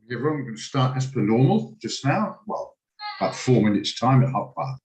Everyone, going to start as per normal just now. Well, about 4 minutes time at 1:30.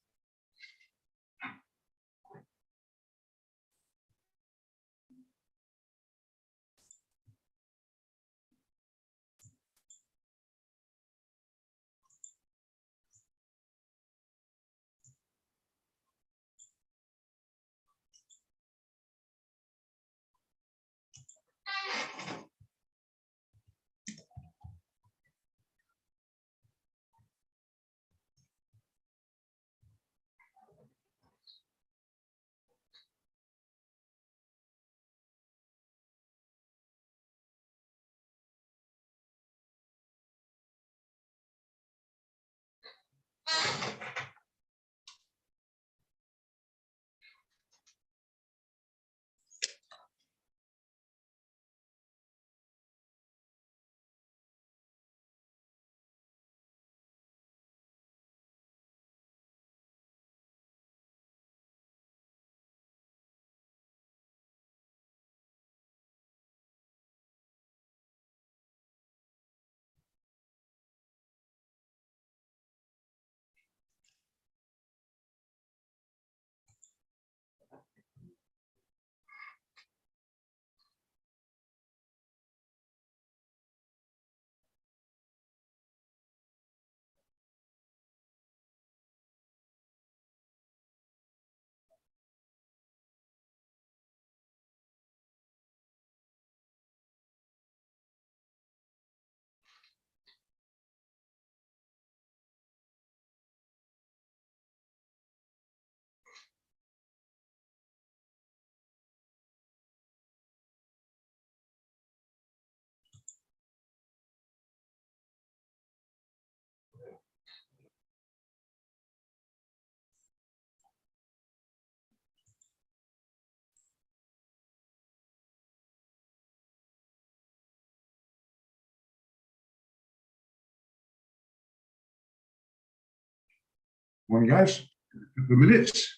Morning, guys. A couple of minutes.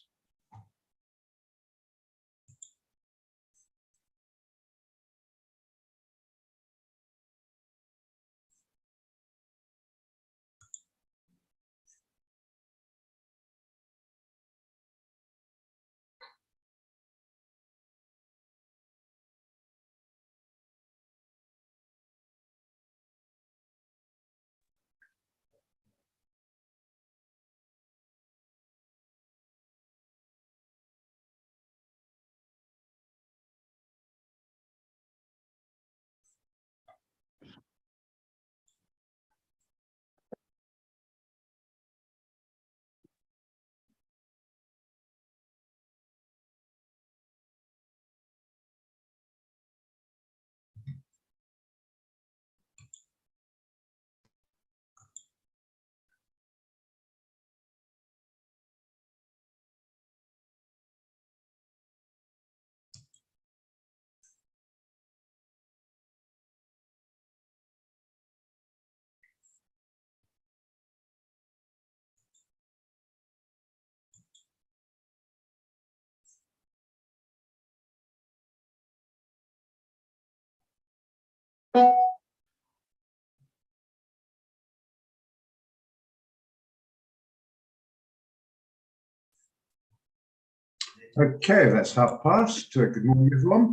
Okay, that's past. Good morning, everyone.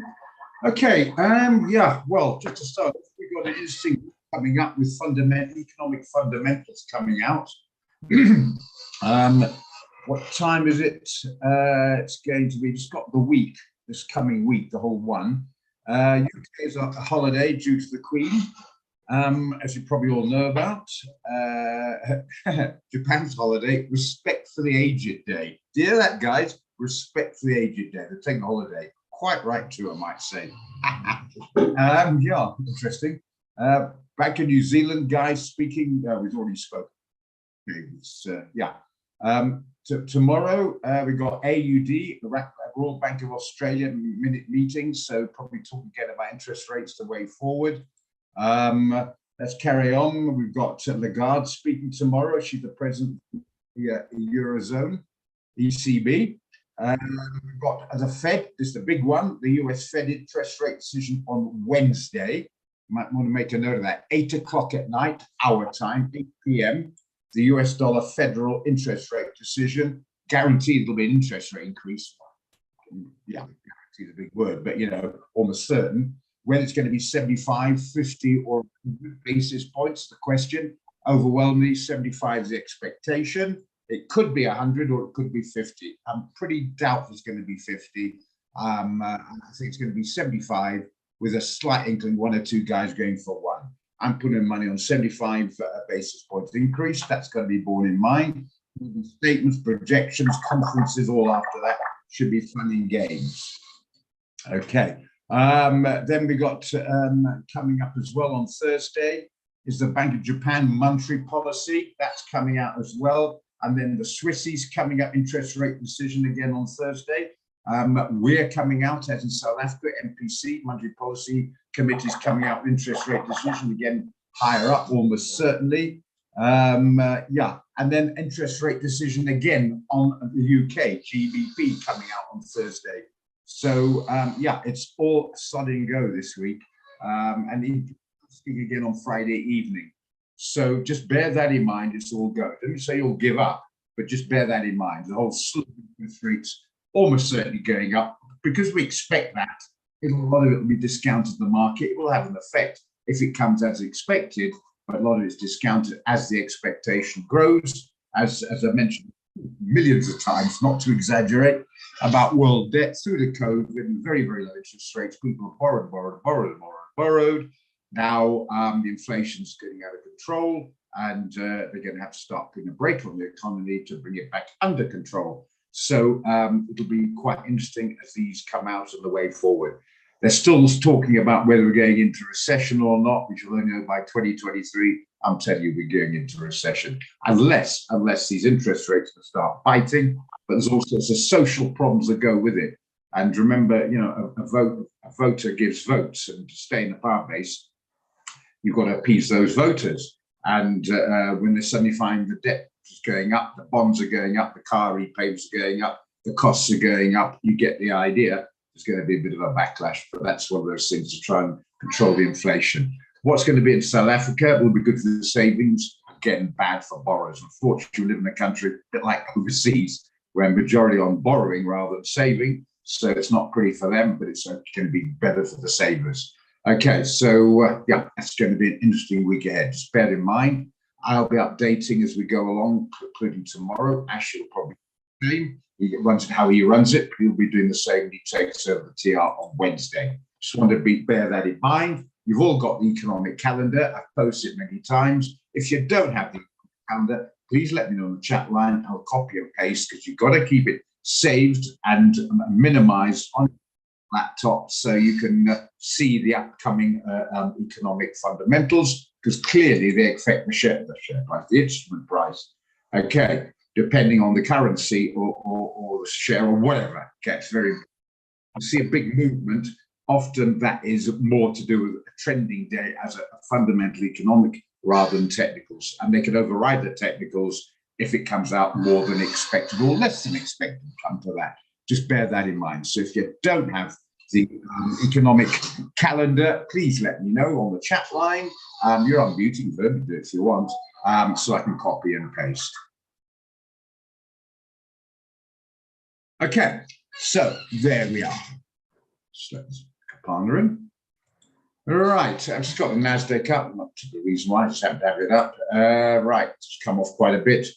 Okay, yeah, well, just to start, we've got an interesting coming up with economic fundamentals coming out. What time is it? It's going to be just got the week, this coming week, the whole one. UK is a holiday due to the Queen, as you probably all know about. Japan's holiday, Respect for the Aged Day. Do you hear that, guys? Respect for the Aged Day. They're taking a holiday. Quite right, too, I might say. Yeah, interesting. Back in New Zealand, guys speaking, we've already spoken. Yeah. Tomorrow we got AUD, the Royal Bank of Australia minute meeting, so probably talking again about interest rates the way forward. Let's carry on. We've got Lagarde speaking tomorrow. She's the president of the Eurozone, ECB. We've got the Fed, this is the big one, the US Fed interest rate decision on Wednesday. You might want to make a note of that. 8 o'clock at night, our time, 8 p.m. The US dollar federal interest rate decision. Guaranteed it'll be an interest rate increase. Yeah, guaranteed is a big word, but almost certain. Whether it's going to be 75, 50, or 100 basis points, the question. Overwhelmingly, 75 is the expectation. It could be 100 or it could be 50. I'm pretty doubtful it's going to be 50. I think it's going to be 75 with a slight inkling, one or two guys going for one. I'm putting money on 75 basis points increase. That's going to be borne in mind. Statements, projections, conferences, all after that should be fun and games. Okay. Then we got coming up as well on Thursday is the Bank of Japan monetary policy. That's coming out as well. And then the Swissies coming up, interest rate decision again on Thursday. We're coming out, as in South Africa, MPC, Monetary Policy Committee's coming out with interest rate decision again, higher up, almost certainly. Yeah, and then interest rate decision again on the UK, GBP coming out on Thursday. So, yeah, it's all sudden go this week. And speaking again on Friday evening. So just bear that in mind, it's all go. Don't say you'll give up, but just bear that in mind. The whole slew of interest rates almost certainly going up because we expect that. A lot of it will be discounted in the market. It will have an effect if it comes as expected, but a lot of it's discounted as the expectation grows. As I mentioned millions of times, not to exaggerate, about world debt through the COVID and very, very low interest rates. People have borrowed. Now the inflation's getting out of control, and they're going to have to start putting a brake on the economy to bring it back under control. So it'll be quite interesting as these come out on the way forward. They're still talking about whether we're going into recession or not, which we'll only know by 2023. I'm telling you, we're going into recession unless these interest rates will start biting. But there's all sorts of social problems that go with it. And remember, a voter gives votes, and to stay in the power base, you've got to appease those voters. And when they suddenly find the debt is going up, the bonds are going up, the car repayments are going up, the costs are going up, you get the idea. There's going to be a bit of a backlash, but that's one of those things to try and control the inflation. What's going to be in South Africa will be good for the savings, again, bad for borrowers. Unfortunately, we live in a country a bit like overseas, where majority on borrowing rather than saving. So it's not pretty for them, but it's going to be better for the savers. Okay, so yeah, that's going to be an interesting week ahead. Just bear in mind, I'll be updating as we go along, including tomorrow. Ash will probably do the same. He runs it how he runs it. He'll be doing the same. He takes over the TR on Wednesday. Just want to bear that in mind. You've all got the economic calendar. I've posted it many times. If you don't have the calendar, please let me know on the chat line. I'll copy and paste because you've got to keep it saved and minimized on laptop so you can see the upcoming economic fundamentals, because clearly they affect the share price, the instrument price. Okay, depending on the currency or the share or whatever. Okay, it's very. You see a big movement. Often that is more to do with a trending day as a fundamental economic rather than technicals, and they can override the technicals if it comes out more than expected or less than expected. Come to that. Just bear that in mind. So if you don't have the economic calendar, please let me know on the chat line. You're unmuting, Verb, do it if you want, so I can copy and paste. Okay, So there we are. So let's pondering. All right, I've just got the Nasdaq up. Not the reason why, I just happen to have it up. Right, it's come off quite a bit.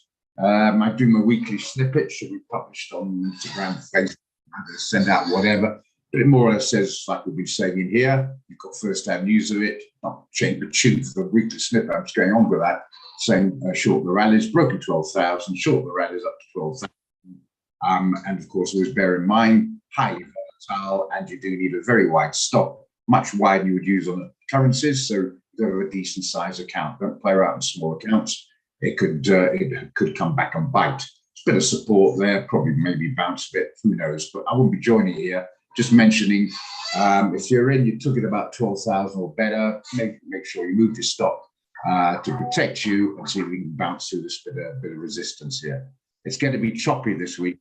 I do my weekly snippet, should be published on Instagram, Facebook, send out whatever. But it more or less says, like we've been saying in here, you've got first-hand news of it, not change the tune for the weekly snippet. I'm just going on with that, saying short the rallies, broken 12,000, short the rallies up to 12,000. And of course, always bear in mind, highly volatile, and you do need a very wide stop, much wider than you would use on currencies. So you have a decent size account. Don't play around in small accounts. It could come back and bite. There's a bit of support there, probably maybe bounce a bit, who knows, but I wouldn't be joining here. Just mentioning, if you're in, you took it about 12,000 or better, make sure you move your stop to protect you and see if we can bounce through this bit of resistance here. It's going to be choppy this week.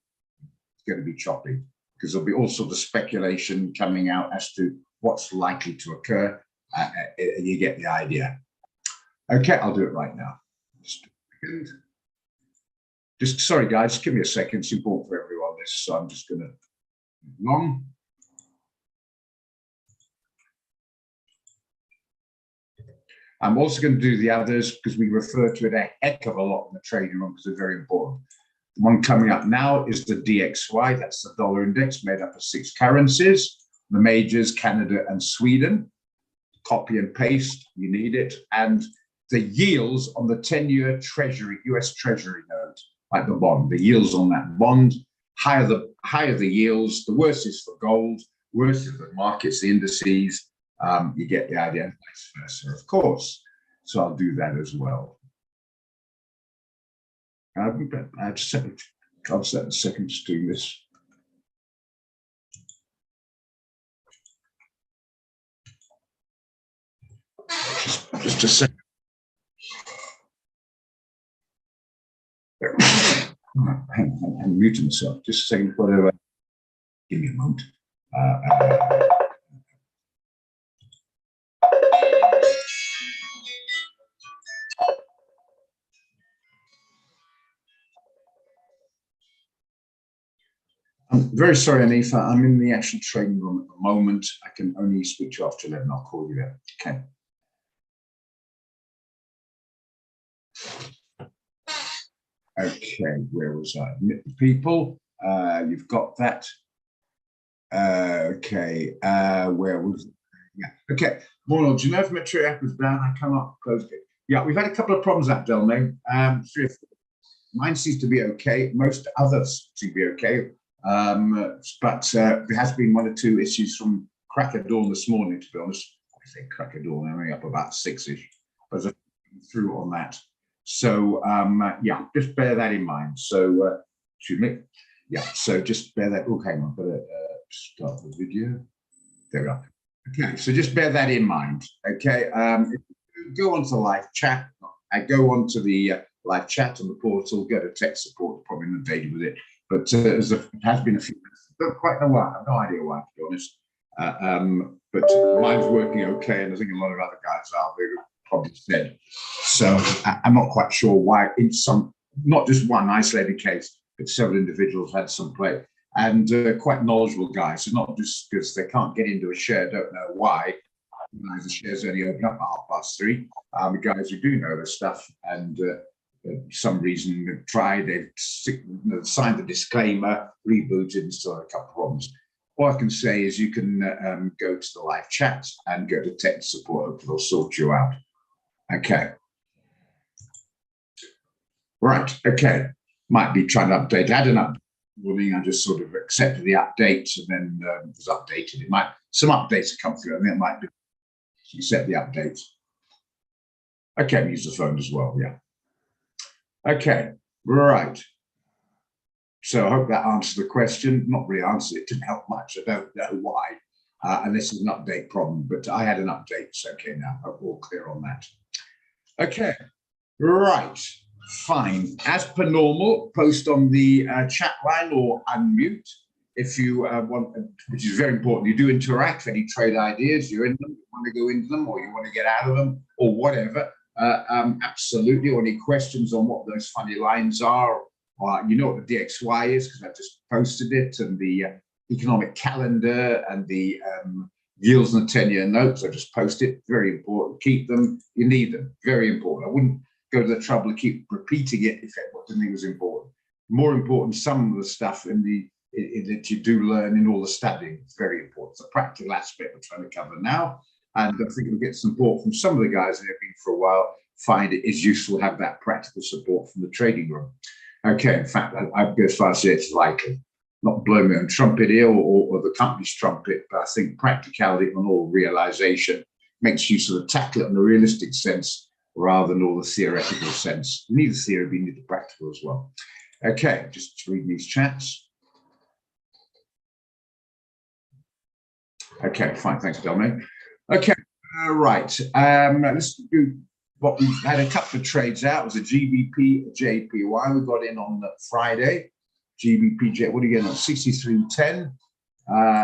It's going to be choppy because there'll be all sorts of speculation coming out as to what's likely to occur. You get the idea. Okay, I'll do it right now. Just sorry, guys, give me a second. It's important for everyone this, so I'm just going to move along. I'm also going to do the others because we refer to it a heck of a lot in the trading room because they're very important. The one coming up now is the DXY. That's the dollar index made up of 6 currencies, the majors, Canada and Sweden. Copy and paste, you need it. And the yields on the 10-year Treasury, US Treasury note, like the bond, the yields on that bond, higher the yields, the worse is for gold, worse is the markets, the indices. You get the idea, and vice versa, of course. So I'll do that as well. I'll set a second to do this. Just a second. I'm muting myself. Just a second. Whatever. Give me a moment. I'm very sorry, Anifa. I'm in the actual trading room at the moment. I can only speak to you after 11. I'll call you there. Okay. Okay, where was I? Admit the people. You've got that. Okay, where was it? Yeah. Okay. Morning. Do you know if Metro app is down? I cannot close it. Yeah, we've had a couple of problems at Delmay. 3 or 4. Mine seems to be okay. Most others seem to be okay. But there has been 1 or 2 issues from crack of dawn this morning, to be honest. I say crack of dawn, I'm only up about 6-ish. But I'm through on that. So yeah, just bear that in mind. So excuse me. Yeah, so just bear that. Oh, hang on, better start the video. There we are. Okay, so just bear that in mind. Okay, if you go onto the live chat. I go onto the live chat on the portal. Go to tech support. Probably not dated with it, but it has been a few minutes. I don't quite know why. I have no idea why, to be honest. But mine's working okay, and I think a lot of other guys are. They probably said. So I'm not quite sure why. In some, not just one isolated case, but several individuals had some play. And quite knowledgeable guys, so not just because they can't get into a share, don't know why. The shares only open up at 3:30. The guys who do know the stuff and some reason they've tried, they've signed the disclaimer, rebooted, and still had a couple of problems. All I can say is you can go to the live chat and go to tech support. Hopefully they'll sort you out. Okay. Right. Okay. Might be trying to update. I had an update. Morning, I just sort of accepted the updates and then it was updated. It might, some updates have come through. I think it might be accept the updates. Okay, use the phone as well. Yeah. Okay, right. So I hope that answers the question. Not really answered it, didn't help much. I don't know why, unless it's an update problem, but I had an update. It's okay now. I'm all clear on that. Okay, right. Fine. As per normal, post on the chat line or unmute if you want, which is very important. You do interact. Any trade ideas, you're in them, you want to go into them, or you want to get out of them, or whatever. Absolutely. Or any questions on what those funny lines are, or you know what the DXY is because I just posted it, and the economic calendar and the yields and the 10-year notes. I just post it. Very important. Keep them. You need them. Very important. I wouldn't go to the trouble to keep repeating it if what didn't think was important. More important, some of the stuff that you do learn in all the studying. It's very important. It's a practical aspect we're trying to cover now. And I think we'll get support from some of the guys that have been for a while, find it is useful to have that practical support from the trading room. Okay, in fact, I'd go as far as say it's likely. Not blowing my own trumpet here or the company's trumpet, but I think practicality and all realization makes you sort of tackle it in a realistic sense rather than all the theoretical sense. You need the theory, but you need the practical as well. Okay, just reading these chats. Okay, fine. Thanks, Dominic. Okay, right. Let's do what we've had a couple of trades out. It was a GBP, a JPY. We got in on the Friday. GBP, what are you getting on? 63.10.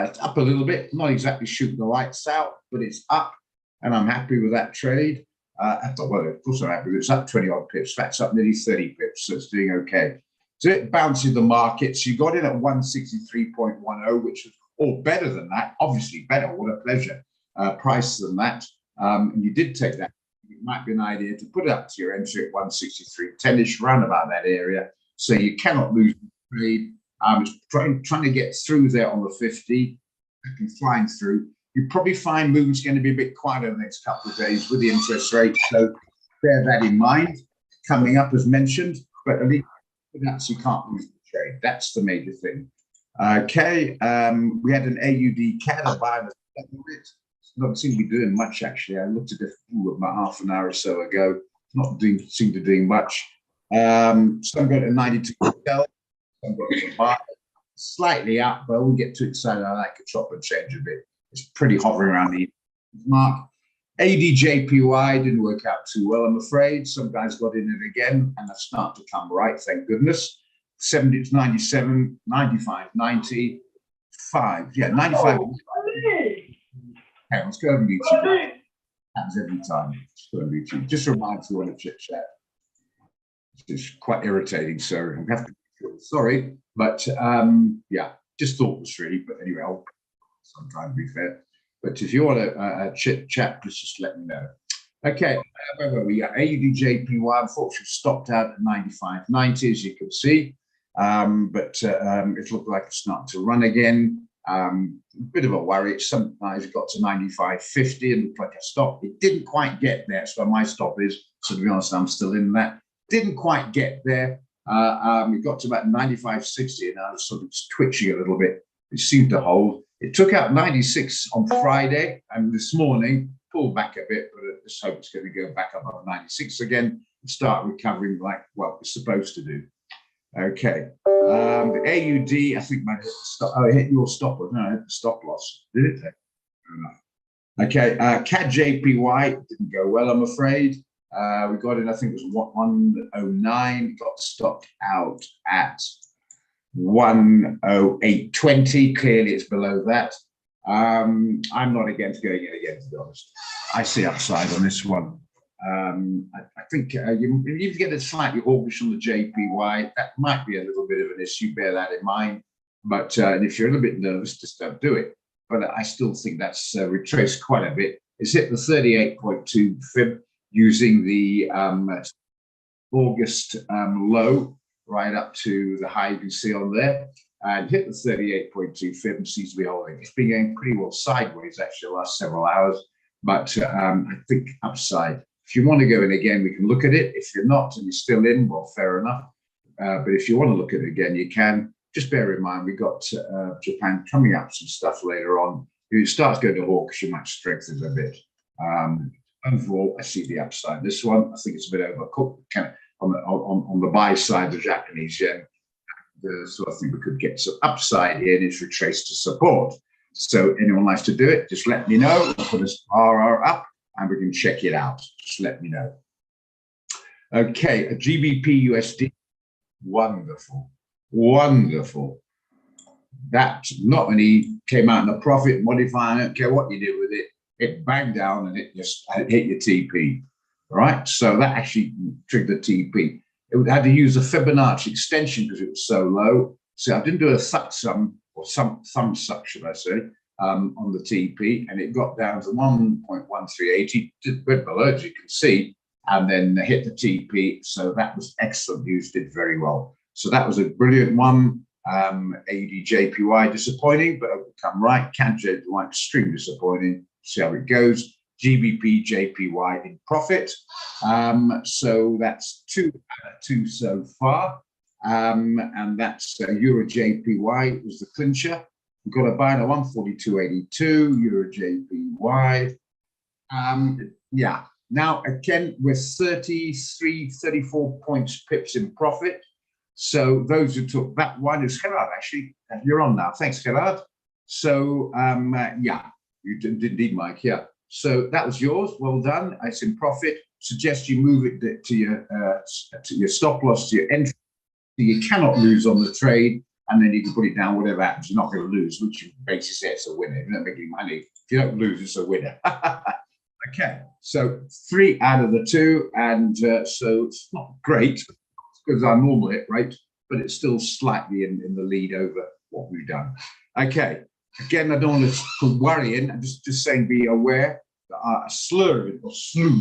It's up a little bit. Not exactly shooting the lights out, but it's up, and I'm happy with that trade. Well, of course I'm happy. It's up 20 odd pips. That's up nearly 30 pips, so it's doing okay. So it bounces the markets. You got in at 163.10, which is all better than that. Obviously better. What a pleasure. Price than that. And you did take that. It might be an idea to put it up to your entry at 163.10ish, round about that area. So you cannot lose the trade. It's trying to get through there on the 50 and flying through. You probably find movement's going to be a bit quiet over the next couple of days with the interest rate. So bear that in mind. Coming up as mentioned, but at least you can't lose the trade. That's the major thing. Okay, we had an AUD CAD, a buy and a sell it. Doesn't seem to be doing much actually. I looked at it about half an hour or so ago. Not seem to be doing much. Some got a 92 sell, some got a buy. Slightly up, but I wouldn't get too excited. I like a chop and change a bit. It's pretty hovering around the mark. ADJPY didn't work out too well, I'm afraid. Some guys got in it again, and that's starting to come right, thank goodness. 70 to 97, 95, 95. Yeah, 95. Okay, let's go over YouTube. Happens every time. Just go over YouTube. Just reminds you on a chit chat. It's quite irritating, so I have to sorry, but yeah, just thoughts really. But anyway, I'll sometimes be fair. But if you want a chit chat, just let me know. Okay, we got AUDJPY. Unfortunately, stopped out at 95.90, as you can see. But it looked like it's starting to run again. A bit of a worry. Sometimes it got to 95.50 and looked like a stop. It didn't quite get there. So my stop is, so to be honest, I'm still in that. Didn't quite get there. It got to about 95.60 and I was sort of twitching a little bit. It seemed to hold. It took out 96 on Friday and this morning pulled back a bit, but I just hope it's going to go back up on 96 again and start recovering like what it's supposed to do. Okay. The AUD, I think might hit the stop. Oh, it hit your stop. No, it hit the stop loss. Did it? Okay. CAD JPY didn't go well, I'm afraid. We got in, I think it was 109, got stopped out at 108.20. Clearly, it's below that. I'm not against going in again, to be honest. I see upside on this one. I think you get it slightly hawkish on the JPY. That might be a little bit of an issue. Bear that in mind. But and if you're a little bit nervous, just don't do it. But I still think that's retraced quite a bit. It's hit the 38.2 fib using the August low right up to the high you can see on there, and hit the 38.2 fib and seems to be holding. It's been going pretty well sideways actually the last several hours, but I think upside. If you want to go in again, we can look at it. If you're not and you're still in, well, fair enough. But if you want to look at it again, you can. Just bear in mind, we've got Japan coming up some stuff later on. If it starts going to hawkish, you might strengthen a bit. Overall, I see the upside. This one, I think it's a bit overcooked, kind of on the buy side, the Japanese yen. So I think we could get some upside here, and it's retraced to support. So anyone likes to do it, just let me know. I'll put a RR up, and we can check it out. Just let me know. Okay, a GBP USD, wonderful, wonderful. That not only came out in a profit modifier, I don't care what you do with it. It banged down and it just hit your TP, right? So that actually triggered the TP. It had to use a Fibonacci extension because it was so low. So I didn't do a thut sum or some thumbs up, should I say, on the TP, and it got down to 1.1380, did bit below, as you can see, and then hit the TP. So that was excellent news, did very well. So that was a brilliant one. AUD JPY disappointing, but overcome right. CAD JPY extremely disappointing. See how it goes. GBP JPY in profit. So that's 2 out of 2 so far. And that's Euro JPY was the clincher. We've got a buy at 142.82 Euro JPY. Yeah. Now again, we're 34 pips in profit. So those who took that one is Gerard, actually. You're on now. Thanks, Gerard. So yeah, you didn't need Mike. Yeah. So that was yours. Well done. It's in profit. Suggest you move it to your stop loss, to your entry. You cannot lose on the trade, and then you can put it down. Whatever happens, you're not going to lose, which you basically say it's a winner. You're not making money. If you don't lose, it's a winner. Okay. So 3 out of the 2, and so it's not great because our normal hit rate, but it's still slightly in the lead over what we've done. Okay. Again, I don't want to worry in. I'm just saying, be aware that a slew,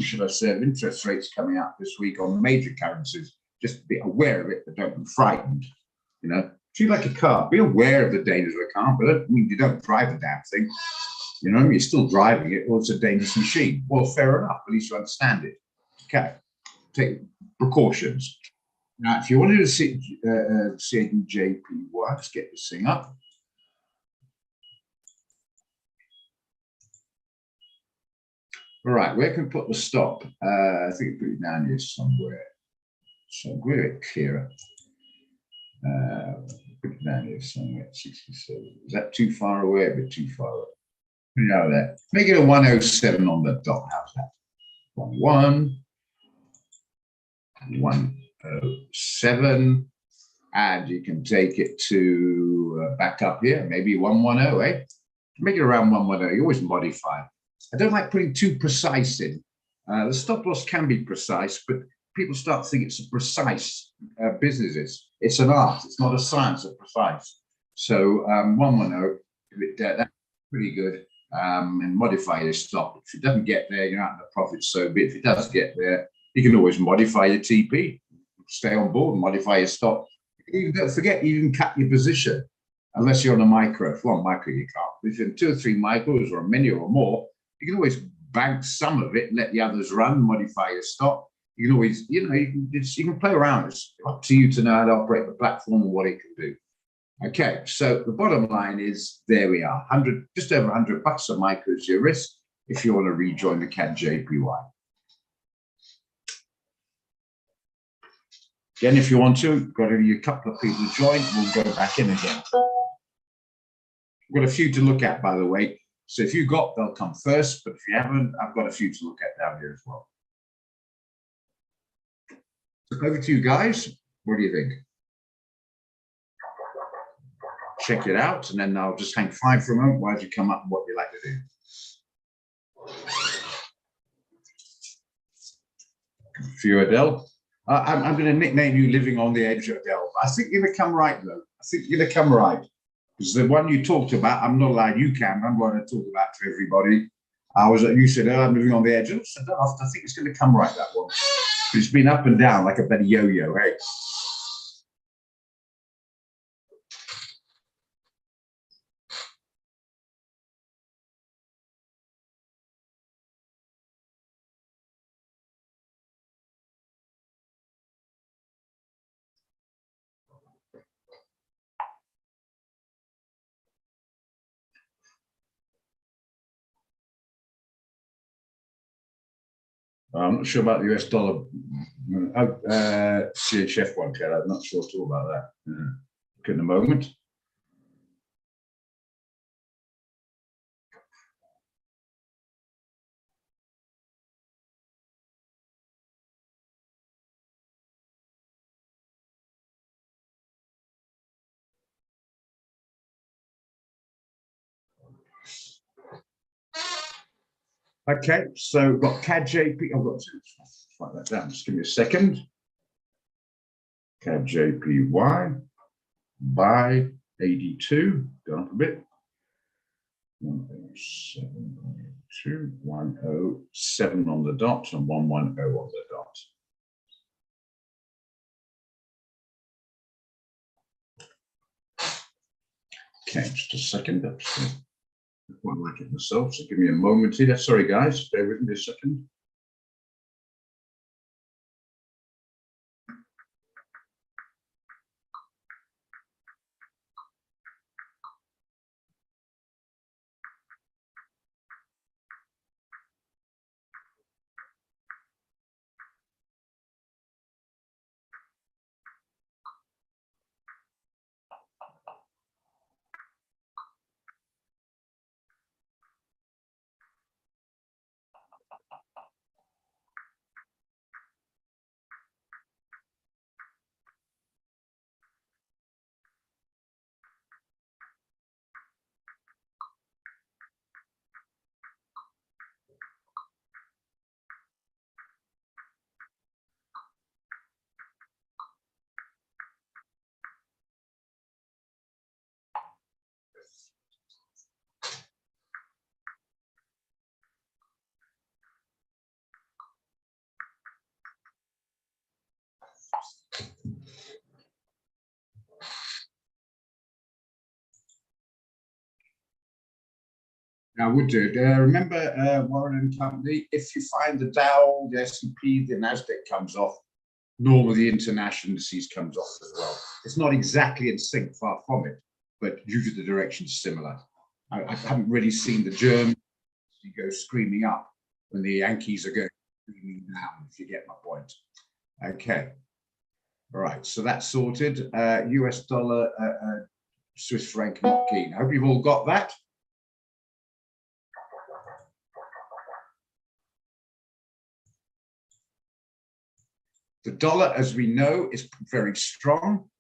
should I say, of interest rates coming out this week on major currencies. Just be aware of it, but don't be frightened. You know, treat like a car. Be aware of the dangers of a car, but I mean, you don't drive the damn thing. You know, you're still driving it, or it's a dangerous machine. Well, fair enough. At least you understand it. Okay, take precautions. Now, if you wanted to see JPY, let's get this thing up. All right, where can we put the stop? I think I put it down here somewhere. So we're clearer. Put it down here somewhere. 67. Is that too far away? A bit too far away. Put it out there. Make it a 107 on the dot. How's that? 107, and you can take it to back up here, maybe 110, eh? Make it around 110. You always modify. I don't like putting too precise in. The stop loss can be precise, but people start to think it's a precise business. It's an art. It's not a science of precise. So 110, that's pretty good. And modify your stop. If it doesn't get there, you're out in the profit. So, but if it does get there, you can always modify your TP, stay on board, and modify your stop. You don't forget, you can cut your position unless you're on a micro. If you're on micro, you can't. If you're in 2 or 3 micros or a mini or more, you can always bank some of it and let the others run, modify your stop. You can always, you know, you can play around. It's up to you to know how to operate the platform and what it can do. Okay, so the bottom line is there we are. Just over $100 a micro is your risk if you want to rejoin the CAD JPY. Again, if you want to, got a couple of people to join, we'll go back in again. We've got a few to look at, by the way. So if you got, they'll come first. But if you haven't, I've got a few to look at down here as well. So over to you guys. What do you think? Check it out, and then I'll just hang fire for a moment while you come up and what you like to do. For you, Adele. I'm going to nickname you Living on the Edge, Adele. I think you're going to come right, though. I think you're going to come right. Because the one you talked about, I'm not allowed, you can. I'm going to talk about to everybody. You said, oh, I'm living on the edge. I think it's going to come right, that one. It's been up and down like a bloody yo-yo, hey? I'm not sure about the US dollar. CHF one, Ken. I'm not sure at all about that. Look in a moment. Okay, so we've got CAD JP. I've got to write that down. Just give me a second. CAD JPY, buy, AD2, go up a bit. 107.2, 107 on the dot and 110 on the dot. Okay, just a second. I quite like it myself, so give me a moment here. Sorry, guys, bear with me a second. I would do it. Remember Warren and Company, if you find the Dow, the S&P, the NASDAQ comes off, normally the international indices comes off as well. It's not exactly in sync, far from it, but usually the direction's similar. I haven't really seen the Germans go screaming up when the Yankees are going screaming down, if you get my point. Okay. All right, so that's sorted. US dollar, Swiss franc, not keen. I hope you've all got that. The dollar, as we know, is very strong.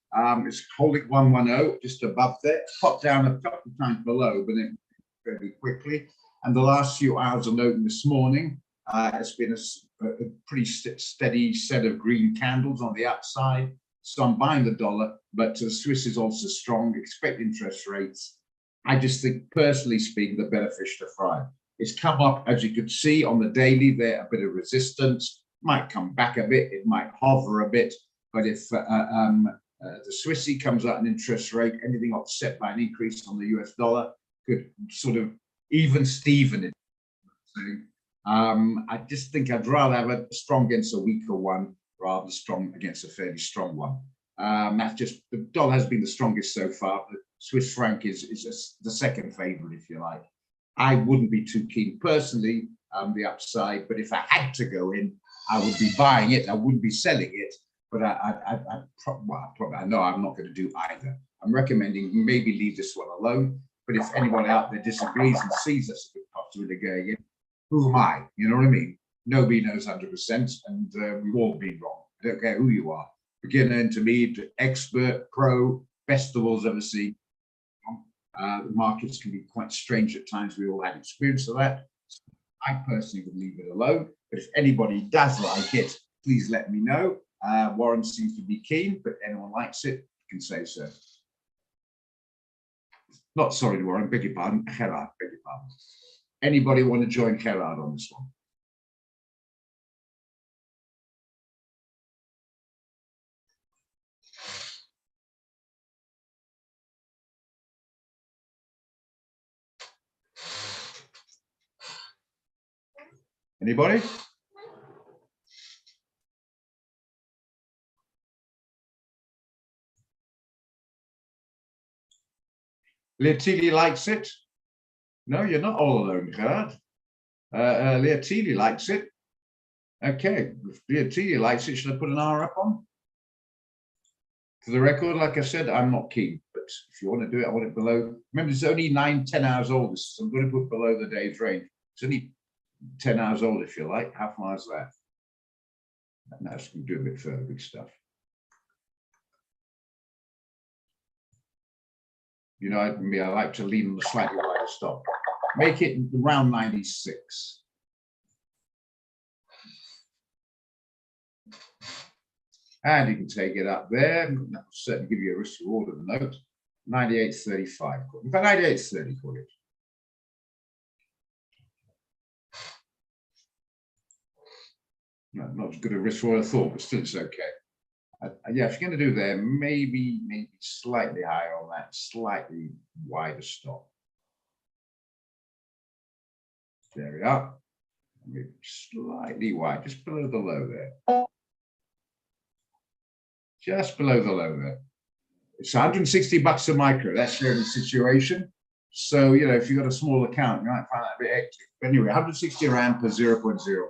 It's holding 110 just above there. It's popped down a couple of times below, but then very quickly. And the last few hours of noting this morning, it's been a pretty steady set of green candles on the upside. So I'm buying the dollar, but the Swiss is also strong. Expect interest rates. I just think, personally speaking, the better fish to fry. It's come up, as you could see on the daily, there a bit of resistance. Might come back a bit, it might hover a bit, but if the Swissy comes out an interest rate, anything offset by an increase on the US dollar could sort of even Steven it. So, I just think I'd rather have a strong against a weaker one rather than strong against a fairly strong one. That's just, the dollar has been the strongest so far. The Swiss franc is the second favorite, if you like. I wouldn't be too keen personally, the upside, but if I had to go in, I would be buying it. I wouldn't be selling it, but I know I'm not going to do either. I'm recommending maybe leave this one alone. But if anyone out there disagrees and sees us a good possibility going in, who am I? You know what I mean? Nobody knows 100%, and we've all been wrong. I don't care who you are, beginner, intermediate, expert, pro, best the world's ever seen. The markets can be quite strange at times. We all had experience of that. So I personally would leave it alone. But if anybody does like it, please let me know. Warren seems to be keen, but anyone likes it, can say so. Not sorry, Warren, beg your pardon. Gerard, beg your pardon. Anybody want to join Gerard on this one? Anybody? Leatili likes it. No, you're not all alone, Gerard. Leatili likes it. Okay, if Leatili likes it, should I put an R up on? For the record, like I said, I'm not keen, but if you want to do it, I want it below. Remember, it's only 9-10 hours old, so I'm going to put below the day's range. It's only 10 hours old, if you like. How far is that? Now it's going to do a bit further big stuff. You know, I like to lean on the slightly wider stop. Make it around 96. And you can take it up there. That'll certainly give you a risk reward of the note. 98.35. In fact, 98.30, call it. No, not as good a risk for I thought, but still it's okay. Yeah, if you're going to do there, maybe slightly higher on that, slightly wider stop. There we are. Maybe slightly wide, just below the low there. Just below the low there. It's 160 bucks a micro. That's the only situation. So, you know, if you've got a small account, you might find that a bit hectic. But anyway, 160 rand per 0.01.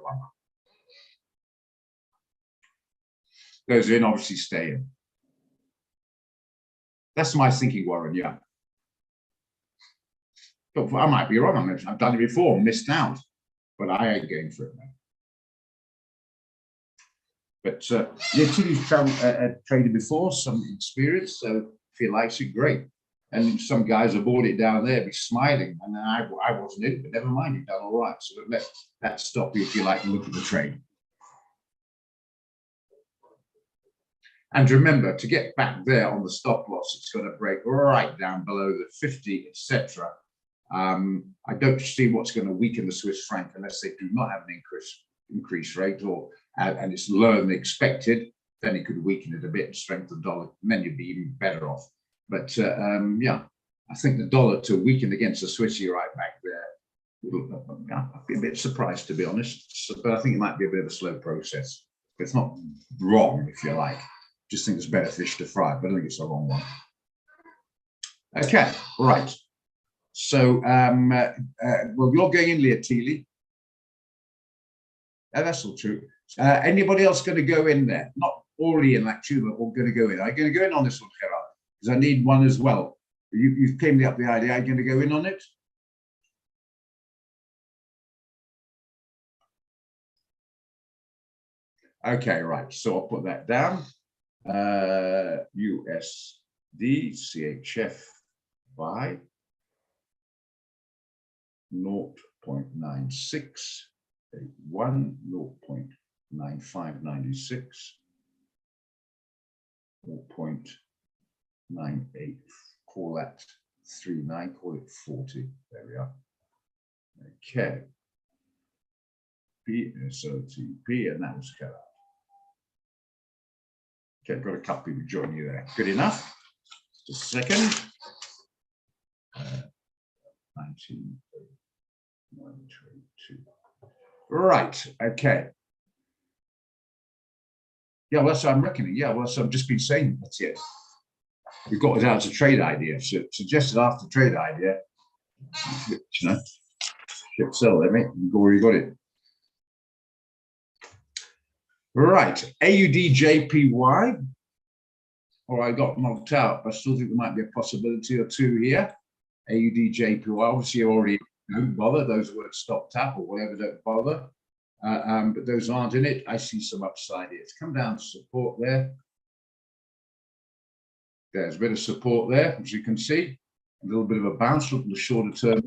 Goes in, obviously stay in. That's my thinking, Warren, yeah. But I might be wrong. I've done it before, missed out. But I ain't going for it now. But yeah, Tilly's traded before, some experience, so if he likes it, great. And some guys have bought it down there, be smiling, and then I wasn't in it, but never mind, you've done all right. So let that stop you if you like to look at the trade. And remember, to get back there on the stop loss, it's got to break right down below the 50, etc. I don't see what's going to weaken the Swiss franc unless they do not have an increase rate, or and it's lower than expected. Then it could weaken it a bit and strengthen the dollar, and then you'd be even better off. But yeah, I think the dollar to weaken against the Swissy right back there, I'd be a bit surprised, to be honest. But I think it might be a bit of a slow process. It's not wrong, if you like. Just think it's better fish to fry, but I think it's the wrong one. Okay, right. So, well, you're going in, Leah Teely. That's all true. Anybody else going to go in there? Not already in that tube, but we're going to go in. Are you going to go in on this one, Gerard? Because I need one as well. You came up with the idea. Are you going to go in on it? Okay, right. So I'll put that down. USD CHF by 0.9681, 0.9596, 0.98. Call that 39. Call it 40. There we are. Okay. PSOTP, and that was cut out. Okay, I've got a couple people joining you there. Good enough. Just a second. 1922. Right. Okay. Yeah, well, that's what I'm reckoning. Yeah, well, so I've just been saying that's it. We've got it out as a trade idea. So suggested after trade idea, you know, ship sell there, mate. You've already got it. Right, AUD JPY. Or I got knocked out, but I still think there might be a possibility or two here. AUD JPY, obviously you already don't bother. Those words stop tap or whatever, don't bother. But those aren't in it. I see some upside here. It's come down to support there. There's a bit of support there, as you can see. A little bit of a bounce, look at the shorter term.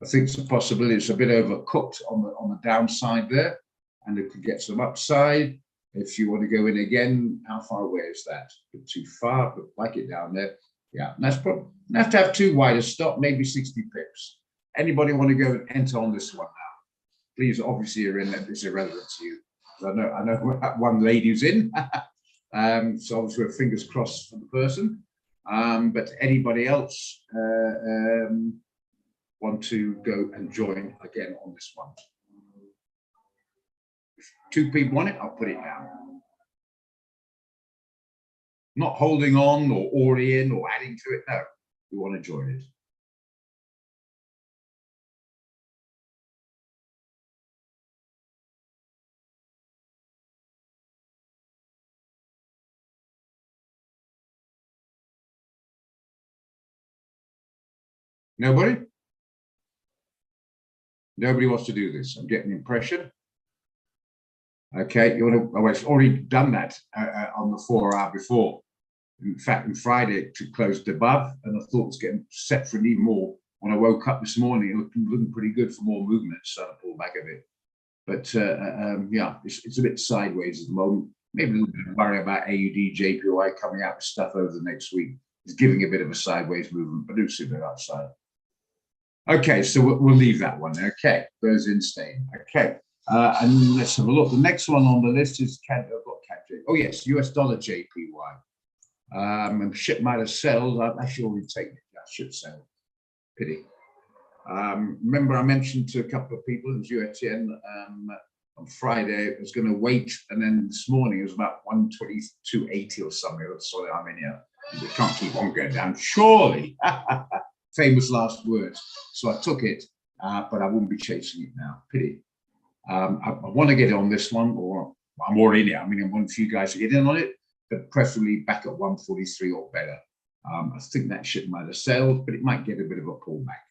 I think it's a possibility. It's a bit overcooked on the downside there, and it could get some upside. If you want to go in again, how far away is that? A bit too far, but like it down there. Yeah, that's probably have to have too wide a stop, maybe 60 pips. Anybody want to go and enter on this one now? Please, obviously you're in. It's irrelevant to you. I know one lady who's in. So obviously we're fingers crossed for the person. But anybody else want to go and join again on this one? If 2 people want it, I'll put it down. Not holding on or already in or adding to it. No, we want to join it. Nobody? Nobody wants to do this. I'm getting the impression. Okay, you want to? Oh, it's already done that on the 4 hour before. In fact, on Friday it closed above, and I thought it was getting set for an even more. When I woke up this morning, it looked looking pretty good for more movement, so I pulled back a bit. But yeah, it's a bit sideways at the moment. maybe a little bit of worry about AUD, JPY coming out with stuff over the next week. It's giving a bit of a sideways movement, but do see a bit upside. Okay, so we'll leave that one. Okay, goes in staying. Okay, and let's have a look. The next one on the list is CAD. I've got CAD. Oh yes, US dollar JPY. Ship might have sold. I've actually already taken it. I should sell. Pity. Remember, I mentioned to a couple of people in USN on Friday it was going to wait, and then this morning it was about 122.80 or something. Sorry, I mean, we can't keep on going down. Surely, famous last words. So I took it, but I wouldn't be chasing it now. Pity. I want to get on this one, or I'm already in it. I mean, I want a few guys to get in on it, but preferably back at 143 or better. I think that ship might have sailed, but it might get a bit of a pullback.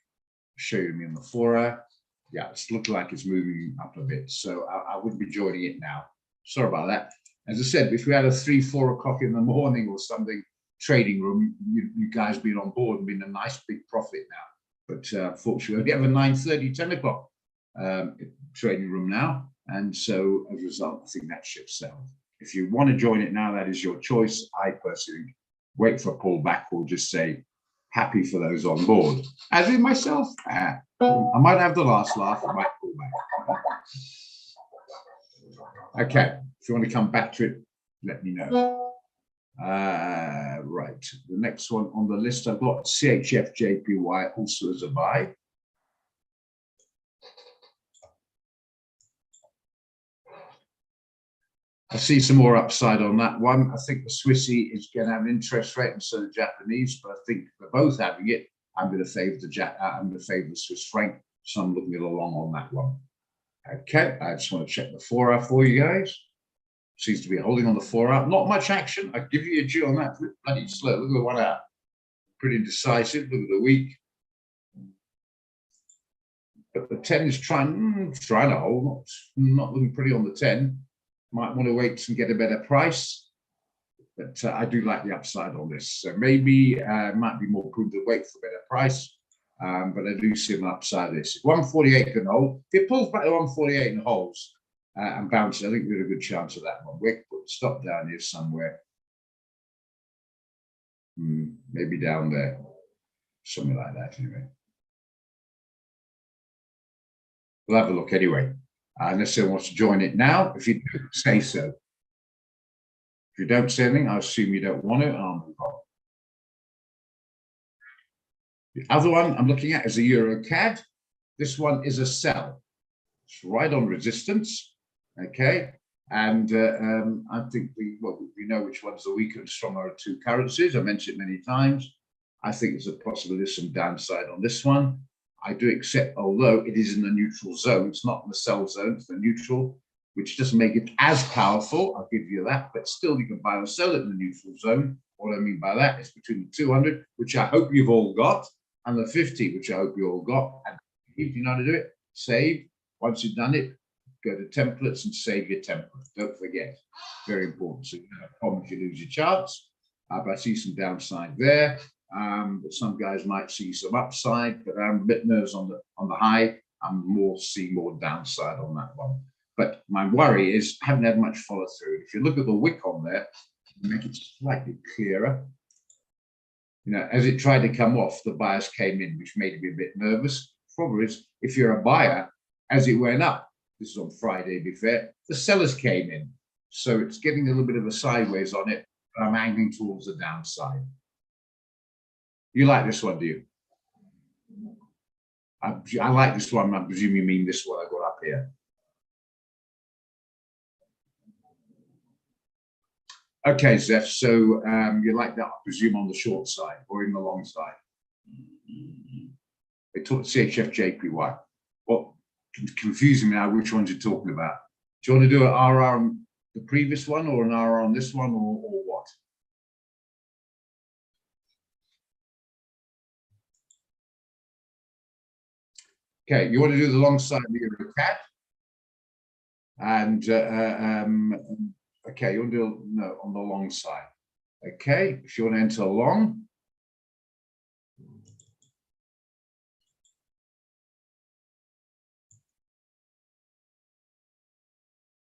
Show you me on the 4-hour. Yeah, it's looking like it's moving up a bit. So I wouldn't be joining it now. Sorry about that. As I said, if we had a 3-4 o'clock in the morning or something, trading room, you guys been on board and been a nice big profit now. But fortunately, we have a 9:30, 10 o'clock trading room now. And so as a result, I think that ship sells. If you want to join it now, that is your choice. I personally wait for a pullback or just say, happy for those on board. As in myself, I might have the last laugh, I might pull back. Okay, if you want to come back to it, let me know. Right, the next one on the list, I've got CHF JPY also as a buy. I see some more upside on that one. I think the Swissy is going to have an interest rate, and so the Japanese. But I think they're both having it. I'm going to favour the Swiss franc. So I'm looking at a long on that one. Okay, I just want to check the 4-hour for you guys. Seems to be holding on the 4-hour. Not much action. I give you a due on that. Bloody slow. Look at the 1 hour. Pretty indecisive. Look at the week. But the 10 is trying to hold. Not looking pretty on the 10. Might want to wait and get a better price, but I do like the upside on this. So maybe it might be more prudent to wait for a better price, but I do see an upside of this. 148 can hold. If it pulls back to 148 and holds and bounces, I think we've got a good chance of that one. We'll put the stop down here somewhere. Maybe down there. Something like that anyway. We'll have a look anyway. Unless anyone wants to join it now. If you do, say so. If you don't say anything, I assume you don't want it. I'll move on. The other one I'm looking at is a Euro CAD. This one is a sell. It's right on resistance. Okay. And I think we know which one's the weaker and stronger of two currencies. I mentioned it many times. I think there's a possibility of some downside on this one. I do accept, although it is in the neutral zone, it's not in the sell zone, it's the neutral, which doesn't make it as powerful. I'll give you that, but still you can buy or sell it in the neutral zone. What I mean by that is between the 200, which I hope you've all got, and the 50, which I hope you all got. And if you know how to do it, save. Once you've done it, go to templates and save your template. Don't forget, very important. So you don't have a problem if you lose your charts. But I see some downside there. But some guys might see some upside, but I'm a bit nervous on the high. I'm see more downside on that one. But my worry is I haven't had much follow through. If you look at the wick on there, make it slightly clearer. You know, as it tried to come off, the buyers came in, which made me a bit nervous. Problem is, if you're a buyer, as it went up, this is on Friday, to be fair, the sellers came in. So it's getting a little bit of a sideways on it, but I'm angling towards the downside. You like this one, do you? I like this one. I presume you mean this one I got up here. Okay, Zeph, so you like that, I presume, on the short side or in the long side? They talk CHF JPY. Well, confusing me now which ones you're talking about. Do you want to do an RR on the previous one or an RR on this one or what? Okay, you want to do the long side of the Euro CAD? And okay, you want to do no on the long side. Okay, if you want to enter long.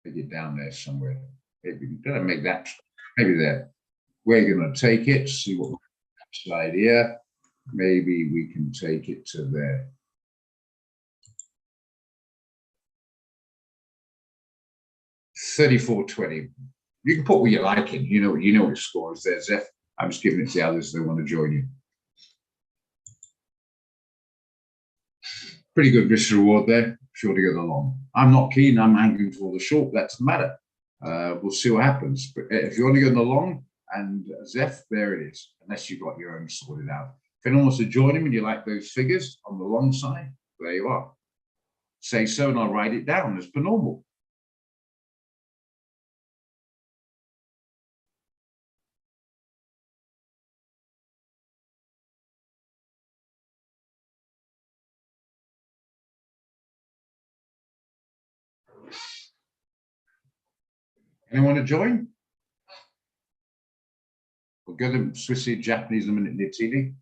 Get it down there somewhere. Maybe gonna make that. Maybe there. We're gonna take it. See what slide here. Maybe we can take it to there. 34.20. You can put what you like in. You know your score is there, Zeph. I'm just giving it to the others that want to join you. Pretty good risk reward there. Sure to get along. I'm not keen. I'm angling for the short. That's the matter. We'll see what happens. But if you want to go in the long, and Zeph, there it is. Unless you've got your own sorted out. If anyone wants to join him and you like those figures on the long side, there you are. Say so, and I'll write it down as per normal. Anyone to join? We'll go to Swissy, Japanese, a minute, Nitili.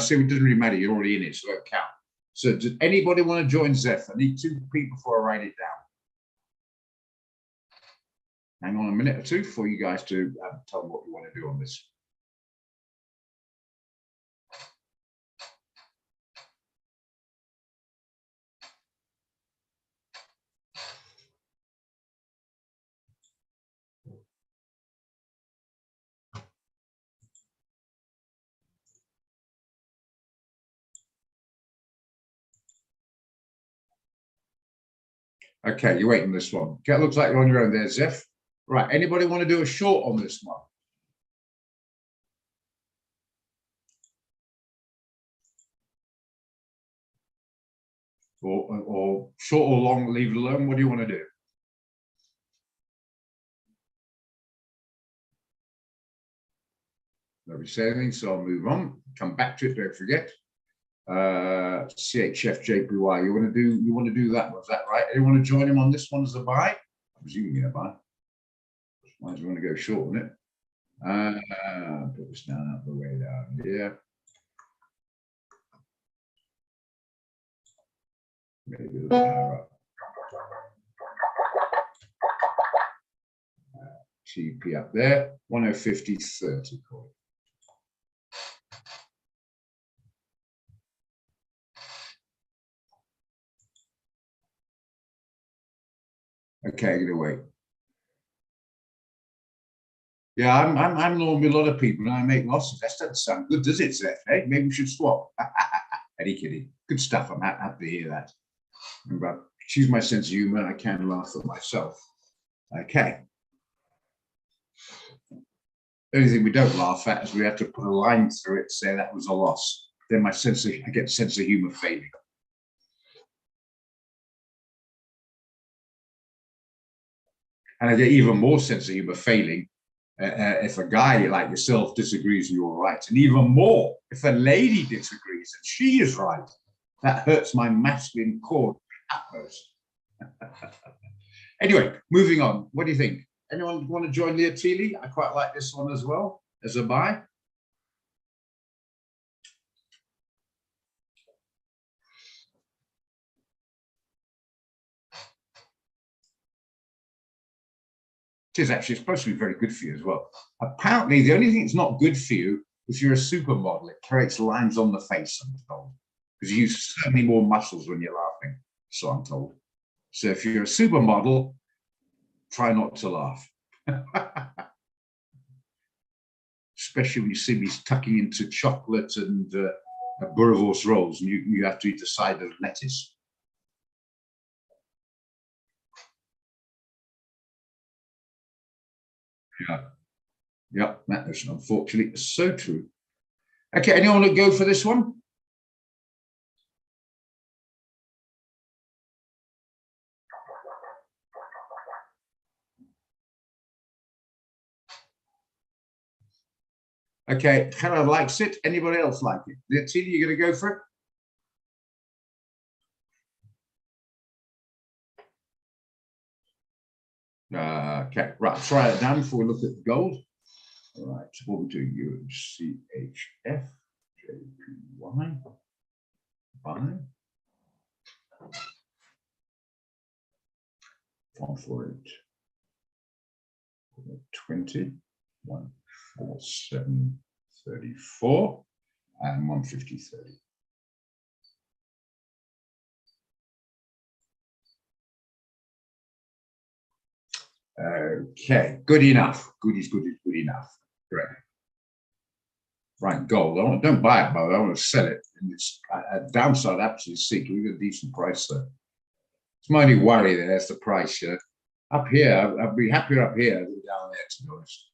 See, it doesn't really matter. You're already in it, so it won't count. So, does anybody want to join Zeph? I need 2 people before I write it down. Hang on a minute or two for you guys to tell them what you want to do on this. Okay, you're waiting this one. Okay, it looks like you're on your own there, Zeph. Right, anybody want to do a short on this one? Or short or long, leave it alone? What do you want to do? Nobody say anything, so I'll move on. Come back to it, don't forget. CHFJPY, you want to do that one, is that right? Anyone want to join him on this one as a buy? I'm presuming a buy. Might as well want to go short on it. Put this down out the way down here. Maybe GP up there, 1050.30 coin. Okay, get away. Yeah, I'm normally a lot of people and I make losses. That doesn't sound good, does it, Zeph? Hey, maybe we should swap. Eddie kidding. Good stuff. I'm happy to hear that. But choose my sense of humor and I can laugh at myself. Okay. The only thing we don't laugh at is we have to put a line through it, say that was a loss. Then I get sense of humor fading. And I get even more sense of humor failing if a guy like yourself disagrees with your rights, and even more if a lady disagrees and she is right. That hurts my masculine core utmost. Anyway, moving on. What do you think? Anyone want to join Leah Teely? I quite like this one as well as a buy. It is actually supposed to be very good for you as well. Apparently, the only thing that's not good for you is you're a supermodel. It creates lines on the face, I'm told, because you use so many more muscles when you're laughing, so I'm told. So if you're a supermodel, try not to laugh. Especially when you see me tucking into chocolate and boerewors rolls, and you have to eat the side of lettuce. Yeah, that is unfortunately so true. Okay, anyone want to go for this one? Okay, Hannah likes it. Anybody else like it? Tina, you going to go for it? Okay, right, try it down before we look at the gold. All right, so what we're doing, UCHF, JPY, buy. 148, 20, 147.34, and 150.30. Okay, good enough. Good enough. Correct. Right, gold. Don't buy it, but I want to sell it. And it's a downside absolutely seek. We got a decent price there. It's my only worry there. That's the price. Up here, I'd be happier up here than down there, to be honest.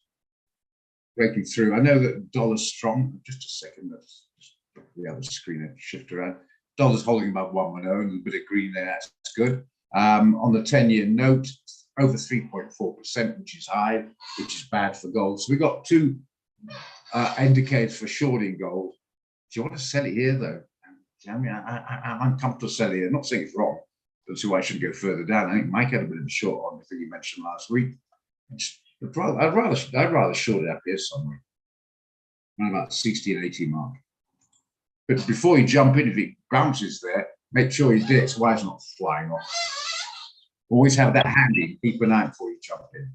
Breaking through. I know that dollar's strong. Just a second. Let's just put the other screen and shift around. Dollar's holding above 110, and a bit of green there. That's good. On the 10-year note, over 3.4%, which is high, which is bad for gold. So we've got two indicators for shorting gold. Do you want to sell it here, though? I mean, I'm uncomfortable selling it. I'm not saying it's wrong. Don't see why I shouldn't go further down. I think Mike had a bit of a short on the thing you mentioned last week. I'd rather short it up here somewhere, around about 60 and 80 mark. But before you jump in, if it bounces there, make sure your DXY is not flying off. Always have that handy. Keep an eye before you jump in.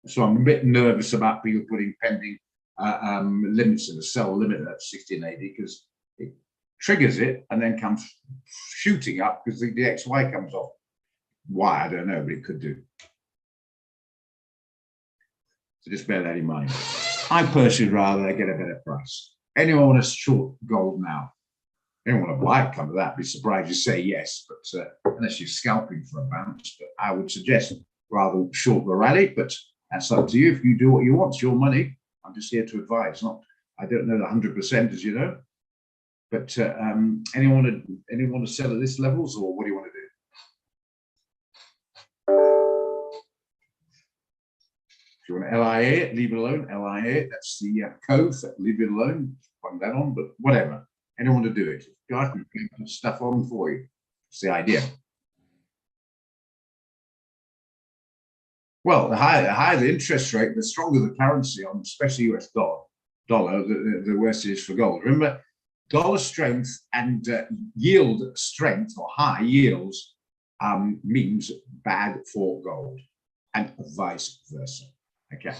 So I'm a bit nervous about people putting pending limits in the sell limit at 60 and 80 because it triggers it and then comes shooting up because the DXY comes off. Why, I don't know, but it could do. So just bear that in mind. I personally rather get a better price. Anyone want to short gold now? Anyone want to buy it, come to that. Be surprised you say yes, but unless you're scalping for a bounce. But I would suggest rather short the rally, but that's up to you. If you do what you want, it's your money. I'm just here to advise. I don't know the 100%, as you know. But anyone want to sell at this levels, or what do you want to do? If you want to LIA it, leave it alone. LIA it, that's the code. Leave it alone. Find that on, but whatever. Anyone to do it. I can put stuff on for you. It's the idea. Well, the higher the interest rate, the stronger the currency on, especially US dollar, the worse it is for gold. Remember, dollar strength and yield strength or high yields means bad for gold, and vice versa. Okay.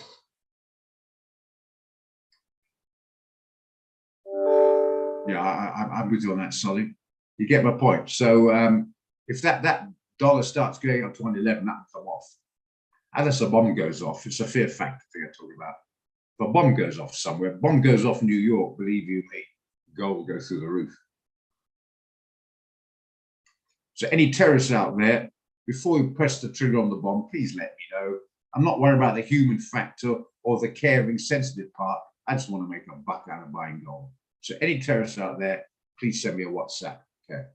Yeah, I'm with you on that, Solly. You get my point. So if that dollar starts going up to 111, that will come off. Unless a bomb goes off, it's a fear factor thing I'm talking about. If a bomb goes off somewhere, bomb goes off in New York, believe you me, gold will go through the roof. So any terrorists out there, before you press the trigger on the bomb, please let me know. I'm not worried about the human factor or the caring, sensitive part. I just want to make a buck out of buying gold. So any terrorists out there, please send me a WhatsApp. Okay,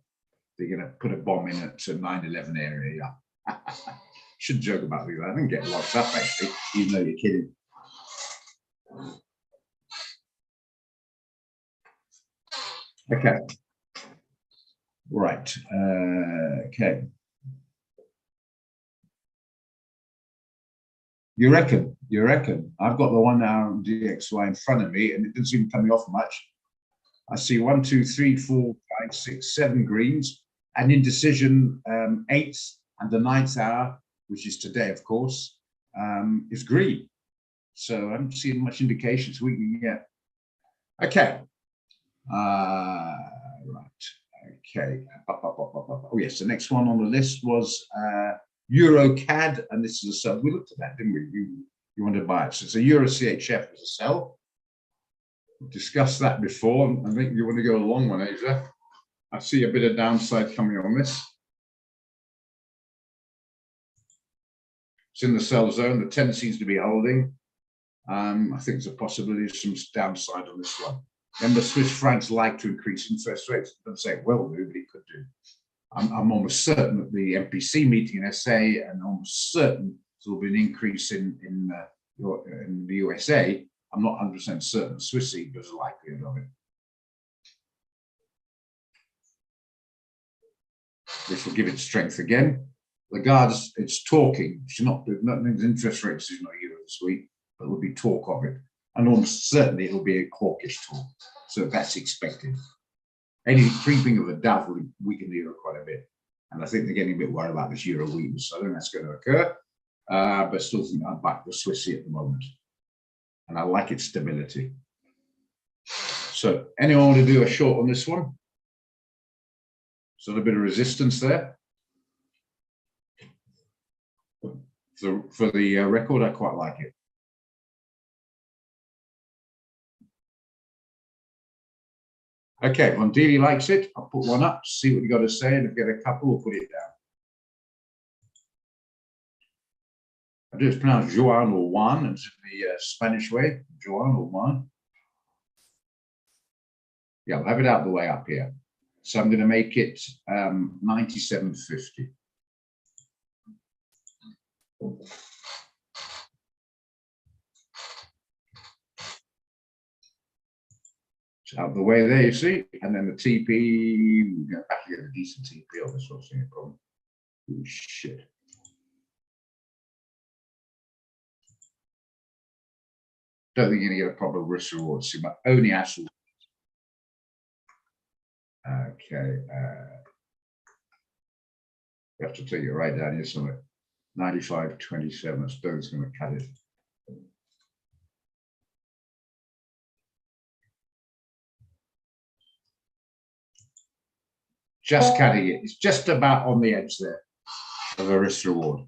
they're going to put a bomb in at 9/11 area. Yeah. Should joke about these. I didn't get locked up actually, even though you're kidding. Okay. Right. Okay. You reckon? You reckon? I've got the 1 hour DXY in front of me, and it doesn't seem coming off much. I see 1, 2, 3, 4, 5, 6, 7 greens, and indecision 8 and the 9th hour, which is today, of course, is green. So I haven't seen much indications we can get. Okay. Right. Okay. Oh, yes. The next one on the list was EuroCAD, and this is a sell. We looked at that, didn't we? You want to buy it. So it's a Euro CHF as a sell. We've discussed that before. I think you want to go a long one, Asia. I see a bit of downside coming on this. It's in the sell zone. The 10 seems to be holding. I think there's a possibility of some downside on this one. Remember, Swiss francs like to increase interest rates. It doesn't say it will do, but it could do. I'm almost certain that the MPC meeting in SA, and almost certain there will be an increase in the USA. I'm not 100% certain Swissy, but there's a likelihood of it. Which will give it strength again. Lagarde's, it's talking. She's not doing nothing. Interest rate decision on euro this week, but there will be talk of it. And almost certainly it'll be a hawkish talk. So that's expected. Any creeping of a dove will weaken the euro quite a bit. And I think they're getting a bit worried about this euro weakness. So I think that's going to occur. But still think I'd back the Swissy at the moment. And I like its stability. So anyone want to do a short on this one? Sort of a bit of resistance there. For the record, I quite like it. Okay, Von Deely likes it. I'll put one up, see what you got to say, and if you get a couple, we'll put it down. I do it's pronounced Juan or Juan, and it's the Spanish way, Juan or Juan. Yeah, I'll have it out the way up here. So I'm going to make it 97.50. Out the way there, you see, and then the TP, we're going to have to get a decent TP on this one, seeing a problem. Oh, shit. Don't think you're going to get a proper risk reward. See, my only hassle. Okay. You have to take it right down here somewhere. 95.27. I suppose it's going to cut it. Just cutting it. It's just about on the edge there of a risk reward.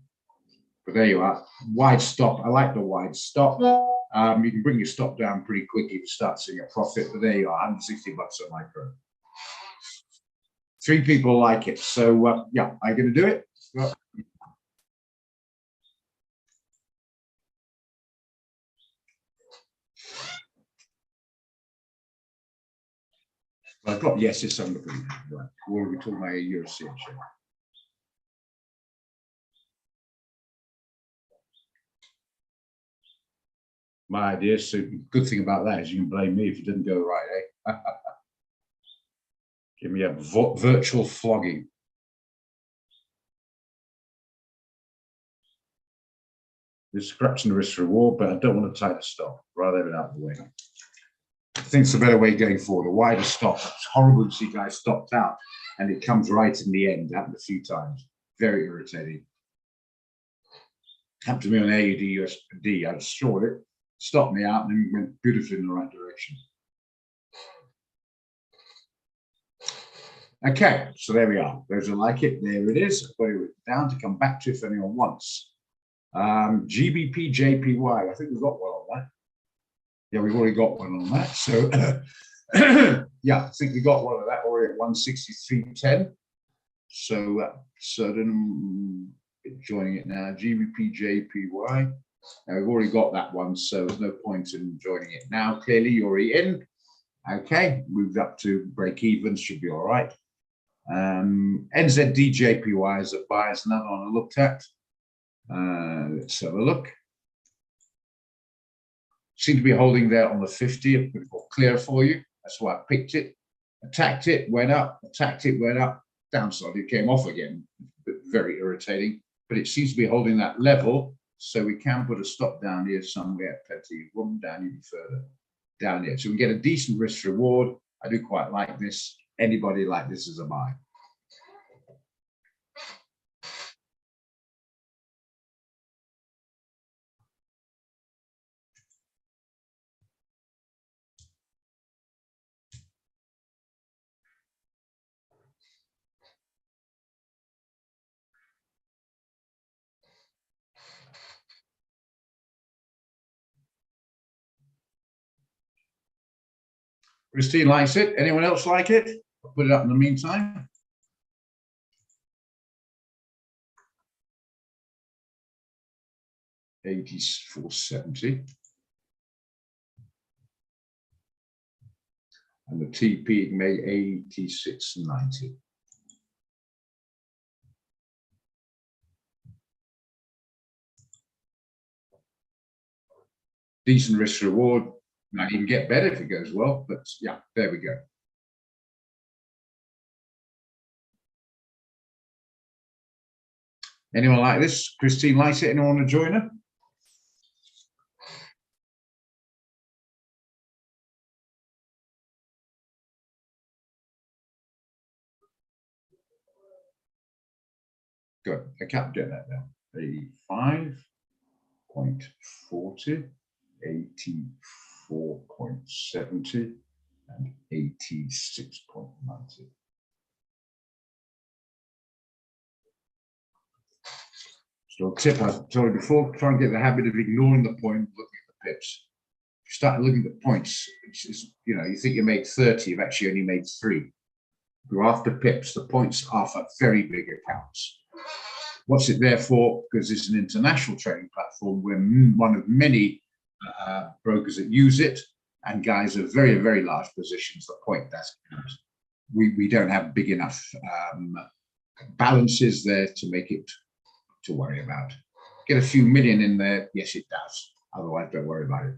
But there you are. Wide stop. I like the wide stop. You can bring your stop down pretty quickly to start seeing a profit. But there you are, 160 bucks a micro. 3 people like it. So yeah, I'm going to do it. Well, I've got yes, it's under the right. Or we talk about a euro share. My idea. So good thing about that is you can blame me if it didn't go right, eh? Give me a virtual flogging. There's scratching the risk reward, but I don't want to tie the stop. Rather have it out of the way. I think it's a better way going forward. A wider stop. It's horrible to see guys stopped out and it comes right in the end. It happened a few times. Very irritating. Happened to me on AUD USD. I short it, stopped me out, and then went beautifully in the right direction. Okay, so there we are. Those who like it, there it is. I've got it down to come back to if anyone wants. GBP JPY. I think we've got one on that. Yeah, we've already got one on that. So yeah, I think we got one of that already at 163.10. So certain joining it now. GBP JPY. Now we've already got that one, so there's no point in joining it now. Clearly, you're already in. Okay, moved up to break even, should be all right. NZD JPY is a buy, is another one I looked at. Let's have a look. Seem to be holding there on the 50. I'm going to go clear for you. That's why I picked it. Attacked it, went up. Attacked it, went up. Downside, it came off again. Very irritating. But it seems to be holding that level. So we can put a stop down here somewhere. Plenty of room down even further. Down here. So we get a decent risk reward. I do quite like this. Anybody like this as a buy? Christine likes it. Anyone else like it? I'll put it up in the meantime. $84.70. And the TP made 86.90. Decent risk reward. Might even get better if it goes well, but yeah, there we go. Anyone like this? Christine likes it. Anyone want to join her? Good. I kept getting that down. 85.40, 84.70, and 86.90. So tip I told you before, try and get the habit of ignoring the point, looking at the pips. If you start looking at the points, you think you made 30, you've actually only made 3. You're after pips, the points are for very big accounts. What's it there for? Because it's an international trading platform. We're one of many brokers that use it, and guys are very, very large positions. The point that's we don't have big enough balances there to make it to worry about. Get a few million in there, yes, it does. Otherwise, don't worry about it.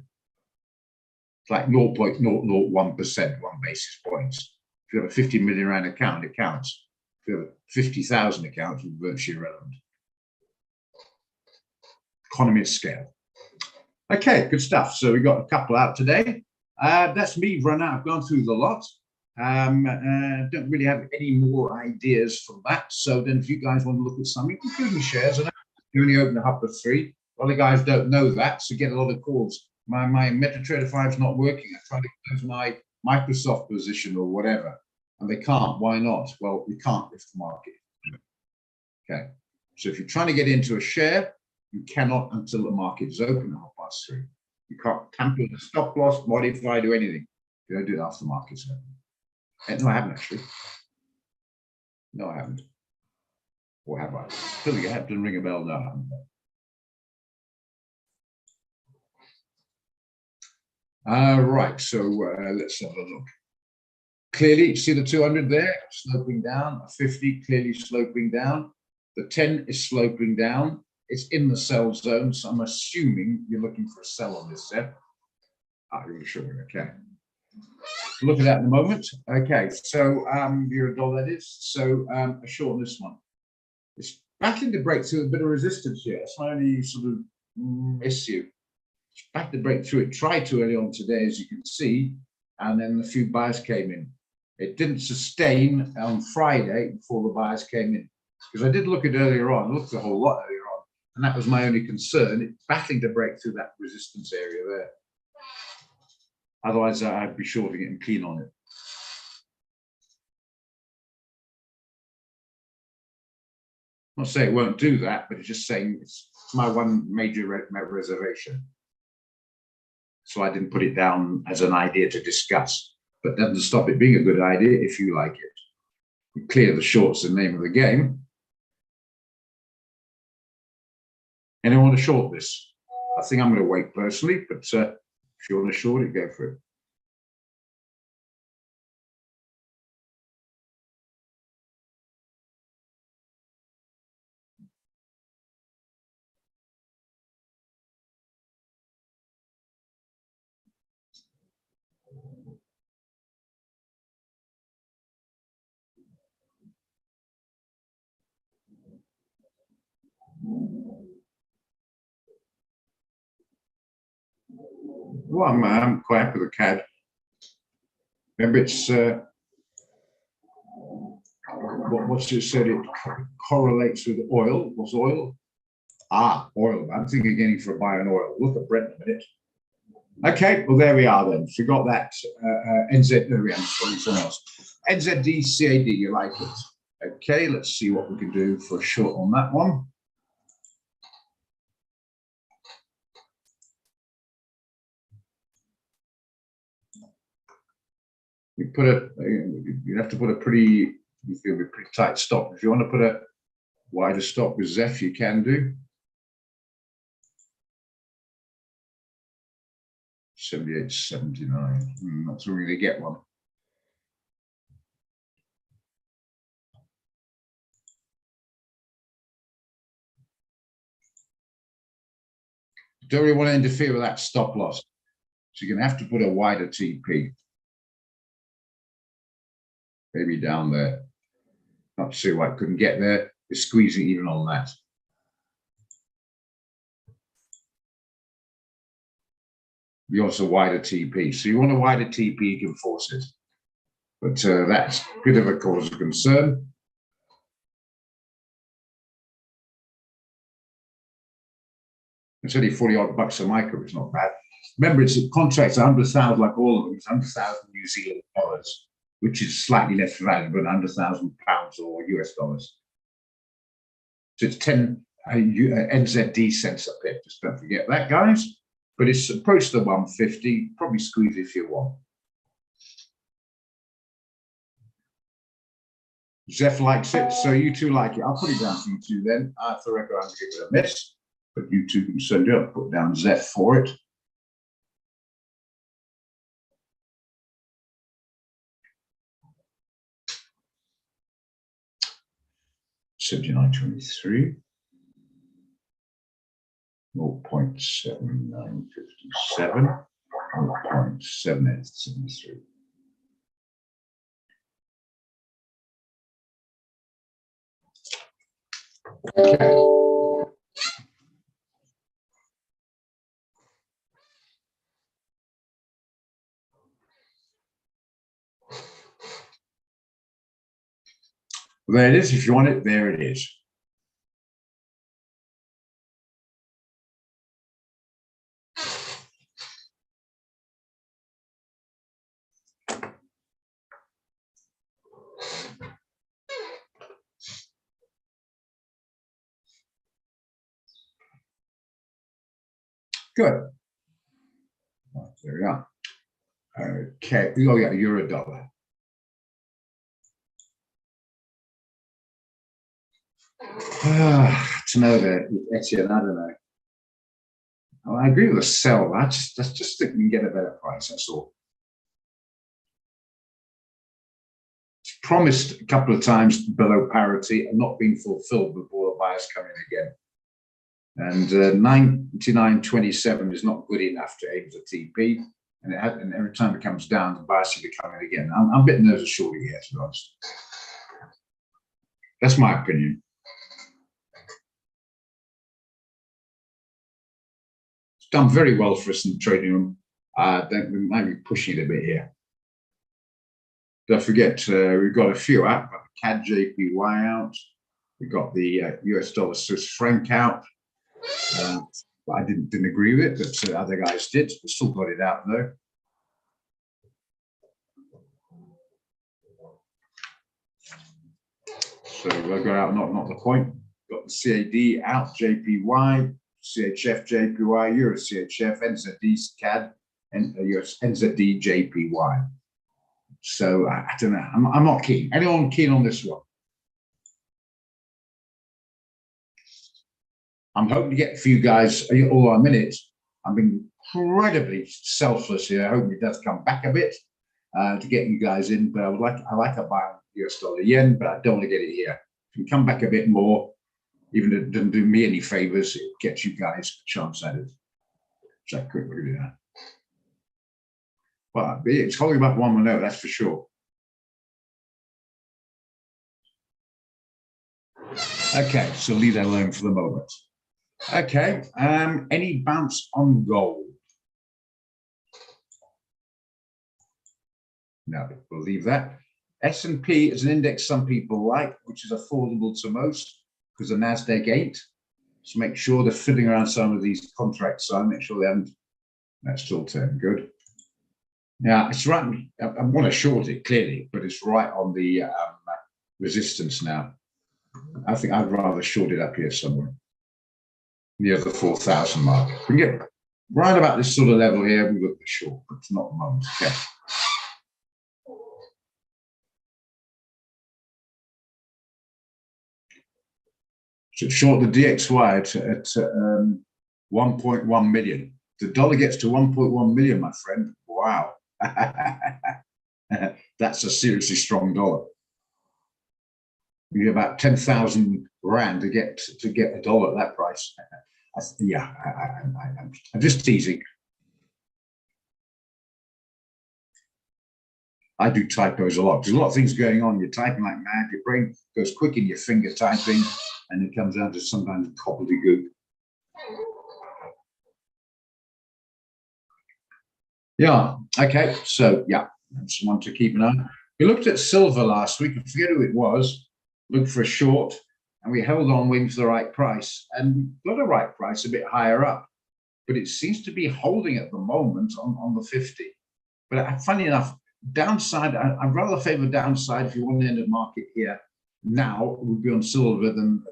It's like 0.001%, 1 basis points. If you have a 50 million rand account, it counts. If you have a 50,000 account, it's virtually irrelevant. Economy of scale. Okay, good stuff. So we got a couple out today. That's me run out. I've gone through the lot. Don't really have any more ideas from that. So then if you guys want to look at something, including shares, and you only open a hub of 3. A lot of guys don't know that, so get a lot of calls. My MetaTrader 5 is not working. I try to close my Microsoft position or whatever, and they can't. Why not? Well, we can't lift the market. Okay. So if you're trying to get into a share, you cannot until the market is open at 3:30. You can't tamper the stop loss, modify, do anything. You don't do it after the market's open. No, I haven't actually. No, I haven't. Or have I? Still, you have to ring a bell. No, I haven't. Right, so let's have a look. Clearly, you see the 200 there, sloping down, a 50 clearly sloping down. The 10 is sloping down. It's in the sell zone, so I'm assuming you're looking for a sell on this set. You're sure, okay. Look at that in a moment. Okay, so $1 that is. So a short on this one. It's battling to break through a bit of resistance here. That's my only sort of issue. It's back to break through. It tried to early on today, as you can see, and then a few buyers came in. It didn't sustain on Friday before the buyers came in. Because I did look at earlier on, I looked at a whole lot earlier on, and that was my only concern. It's battling to break through that resistance area there. Otherwise, I'd be sure to get clean on it. I'm not saying it won't do that, but it's just saying it's my one major reservation. So I didn't put it down as an idea to discuss, but that doesn't stop it being a good idea if you like it. You clear the shorts, the name of the game. Anyone want to short this? I think I'm going to wait personally, but if you want to short it, go for it. Well, I'm quite happy with the CAD. Remember, it's what's it said? It correlates with oil. What's oil? Oil. I'm thinking getting for a buy on oil. Look at Brent in a minute. Okay, well there we are then. Forgot that NZ. There we are. Something else. NZD CAD. You like it? Okay, let's see what we can do for a short on that one. You put you have to put a pretty tight stop. If you want to put a wider stop with Zeph, you can do. 78.79. Not really going to get one. Don't really want to interfere with that stop loss. So you're going to have to put a wider TP. Maybe down there. Not sure why I couldn't get there. It's squeezing even on that. You also wider TP. So you want a wider TP, you can force it. But that's a bit of a cause of concern. It's only 40 odd bucks a micro. It's not bad. Remember, it's a contract, 100,000 like all of them. It's 100,000 New Zealand dollars, which is slightly less valuable than 100,000 pounds or US dollars. So it's 10 NZD cents up there. Just don't forget that, guys. But it's approached the 150. Probably squeeze if you want. Zeph likes it, so you two like it. I'll put it down for you two then. I have to reckon I'm giving it a miss, but you two can send it up. Put down Zeph for it. $79.23. 0.7957. 0.7873. Okay. There it is. If you want it, there it is. Good. There we are. Okay. Oh, yeah, euro dollar. To know that, Etienne, I don't know. Well, I agree with the sell. I just think we can get a better price. That's all. It's promised a couple of times below parity and not being fulfilled before the buyers come in again. And 99.27 is not good enough to aim for TP. And every time it comes down, the buyers seem to come in again. I'm a bit nervous shortly here, to be honest. That's my opinion. It's done very well for us in the trading room. We might be pushing it a bit here. Don't forget, we've got a few out. We've got the CAD JPY out. We've got the US dollar Swiss franc out. I didn't agree with it, but other guys did. We still got it out though. So we'll go out, not the point. Got the CAD out, JPY, CHF, JPY, Euro CHF, NZD, CAD, and US NZD, JPY. So I don't know. I'm not keen. Anyone keen on this one? I'm hoping to get a few guys all our minutes. I'm incredibly selfless here. I hope it does come back a bit to get you guys in. But I like to buy US dollar yen, but I don't want to get it here. If you come back a bit more, even if it doesn't do me any favors, it gets you guys a chance at it. Check quick look at that. Well, it's holding back 1-1-0, that's for sure. Okay, so leave that alone for the moment. Okay, any bounce on gold? No, we'll leave that. S&P is an index some people like, which is affordable to most, because the NASDAQ ain't. So make sure they're fiddling around some of these contracts, so make sure they haven't. That's still turning good. Yeah, it's right. I want to short it clearly, but it's right on the resistance now. I think I'd rather short it up here somewhere near the 4,000 mark. We can get right about this sort of level here. We look for short, but it's not the moment. Okay. So short the DXY at 1.1 million. The dollar gets to 1.1 million, my friend. Wow. That's a seriously strong dollar. You get about 10,000 rand to get a dollar at that price. Yeah, I'm just teasing. I do typos a lot. There's a lot of things going on. You're typing like mad. Your brain goes quick in your finger typing, and it comes down to sometimes gobbledygook. Yeah. Okay. So yeah, that's one to keep an eye on. We looked at silver last week. I forget who it was. Looked for a short, and we held on waiting for the right price, and we got a right price a bit higher up. but it seems to be holding at the moment on the 50. But funny enough, downside, I'd rather favor downside if you want to enter the market here now, it would be on silver than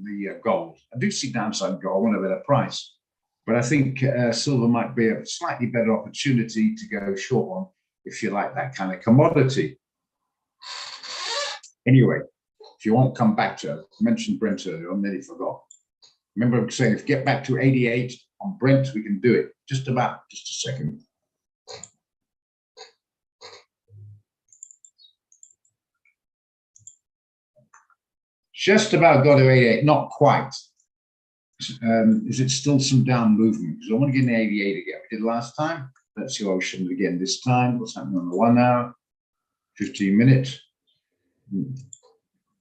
the gold. I do see downside in gold, I want a better price. But I think silver might be a slightly better opportunity to go short on if you like that kind of commodity. Anyway, if you want to come back to, I mentioned Brent earlier, I nearly forgot. Remember I'm saying if you get back to 88 on Brent, we can do it. Just a second. Just about got to 88, not quite. Is it still some down movement? Because I want to get in 88 again. We did last time. Let's see why we shouldn't again this time. What's happening on the 1 hour? 15 minutes.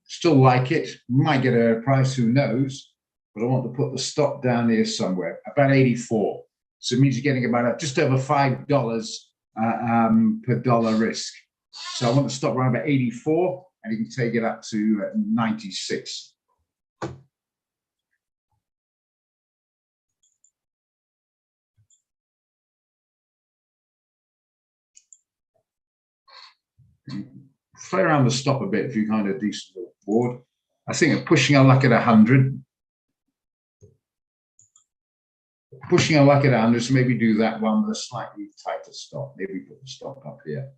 Still like it. Might get a price, who knows? But I want to put the stop down here somewhere, about 84. So it means you're getting about just over $5 per dollar risk. So I want to stop around about 84, and you can take it up to 96. Play around the stop a bit if you're kind of decent board. I think pushing our luck at 100. Pushing our luck at 100, so maybe do that one with a slightly tighter stop. Maybe put the stop up here.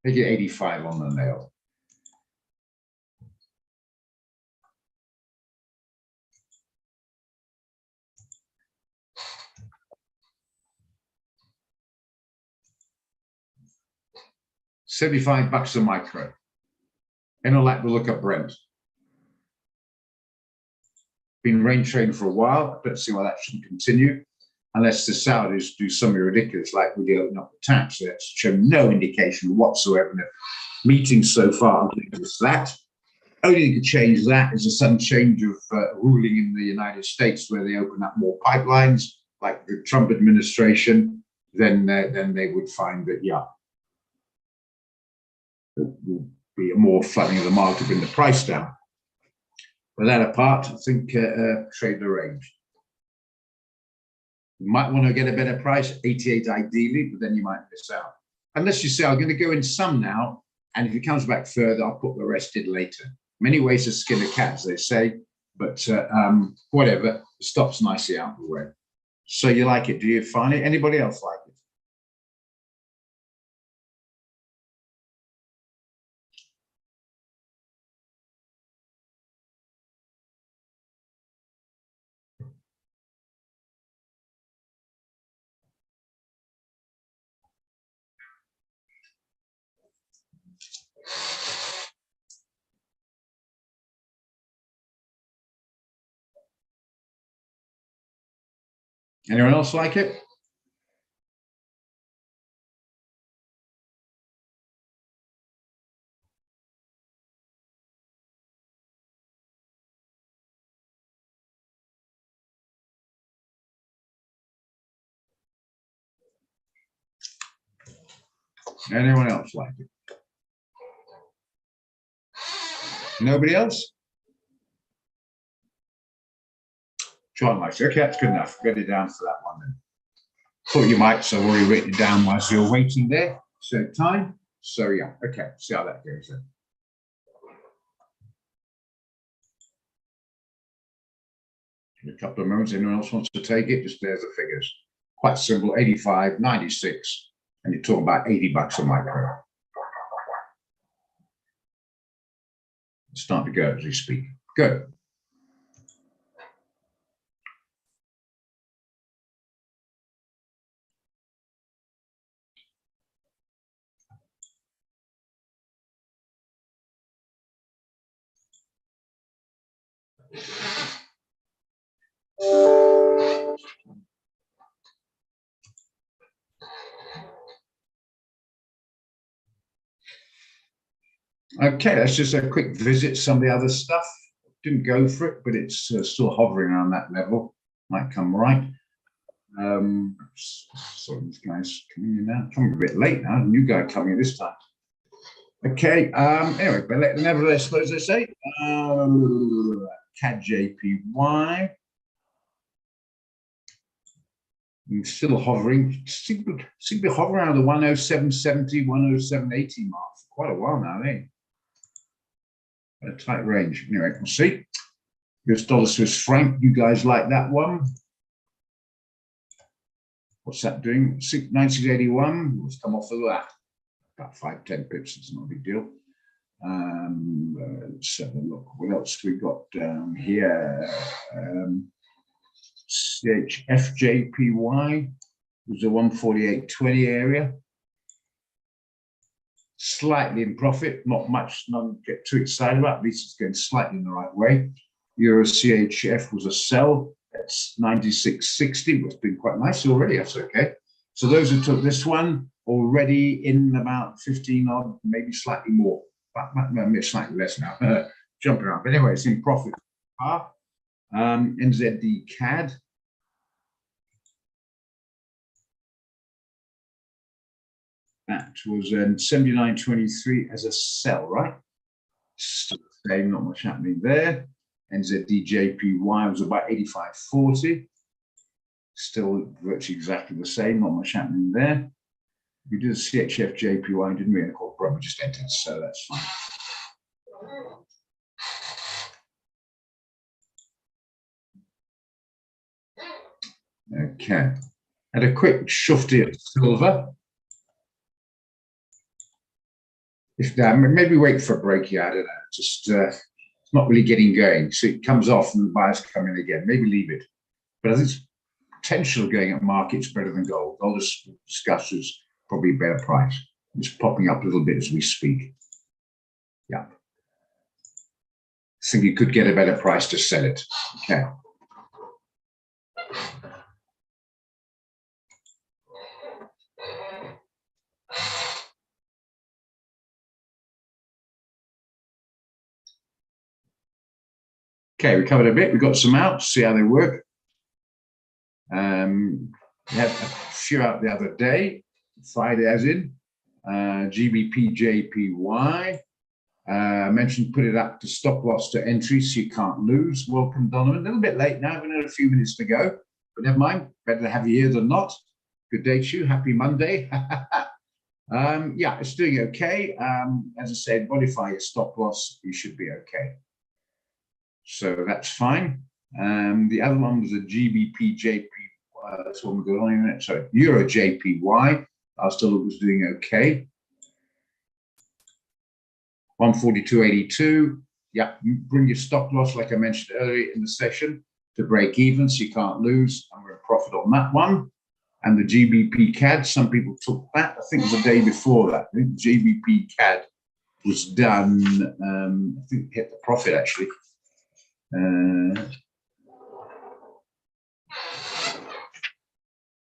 Make it 85 on the nail. $75 a micro. And I'll like to look up Brent. Been range trading for a while. I don't see why that shouldn't continue, unless the Saudis do something ridiculous like we open up the tax. So that's shown no indication whatsoever in the meetings so far. I think it's that. Only thing could change that is a sudden change of ruling in the United States where they open up more pipelines, like the Trump administration. Then they would find that, yeah, there will be a more flooding of the market to bring the price down. But that apart, I think trade the range. You might want to get a better price, 88 ideally, but then you might miss out. Unless you say, I'm going to go in some now, and if it comes back further, I'll put the rest in later. Many ways to skin a cat, as they say, but whatever, the stop's nicely out of the way. So you like it, do you find it? Anybody else like it? Anyone else like it? Anyone else like it? Nobody else? John likes it. Okay, that's good enough. Get it down for that one then. Thought you might, so I've already written it down whilst you're waiting there. So time. So yeah, okay, see how that goes then. In a couple of moments, anyone else wants to take it, just there's the figures. Quite simple, 85, 96, and you're talking about $80 a micro. It's starting to go as we speak. Good. Okay, let's just a quick visit some of the other stuff. Didn't go for it, but it's still hovering around that level. Might come right. So these guys coming in now, coming a bit late now. New guy coming in this time. Okay. Anyway, but nevertheless, as I say, CAD JPY. And still hovering, seem to be hovering around the 107.70, 107.80 mark for quite a while now, eh? A tight range. Anyway, we'll see. US dollar Swiss franc, you guys like that one? What's that doing? 1981. Let's come off of that. About 5-10 pips. It's not a big deal. Let's have a look. What else we got down here? CHFJPY was the 148.20 area. Slightly in profit, not much, none get too excited about. At least it's going slightly in the right way. Euro CHF was a sell. That's 96.60. It's been quite nice already. That's okay. So those who took this one already in about 15 odd, maybe slightly more, but maybe slightly less now. Jumping around. But anyway, it's in profit. NZD CAD. That was 79.23 as a sell, right? Still the same, not much happening there. NZD JPY was about 85.40. Still virtually exactly the same, not much happening there. We did a CHF JPY, didn't we? And of course, we just entered, so that's fine. Okay. Had a quick shufti at silver. If maybe wait for a break here, I don't know. Just it's not really getting going. So it comes off and the buyers come in again. Maybe leave it. But I think it's potential going at markets better than gold. Gold discusses probably a better price. It's popping up a little bit as we speak. Yeah. I think you could get a better price to sell it. Okay. Okay, we covered a bit. We got some out, see how they work. We had a few out the other day, Friday as in, GBP JPY. Mentioned put it up to stop loss to entry so you can't lose. Welcome, Donovan. A little bit late now, we've got a few minutes to go, but never mind. Better to have you here than not. Good day to you. Happy Monday. Yeah, it's doing okay. As I said, modify your stop loss, you should be okay. So that's fine. The other one was a GBP JPY. That's what we're going on. Sorry, Euro JPY. I still was doing okay. 142.82. Yeah, bring your stop loss, like I mentioned earlier in the session, to break even so you can't lose. I'm going to profit on that one. And the GBP CAD, some people took that. I think it was the day before that. I think GBP CAD was done. I think hit the profit actually.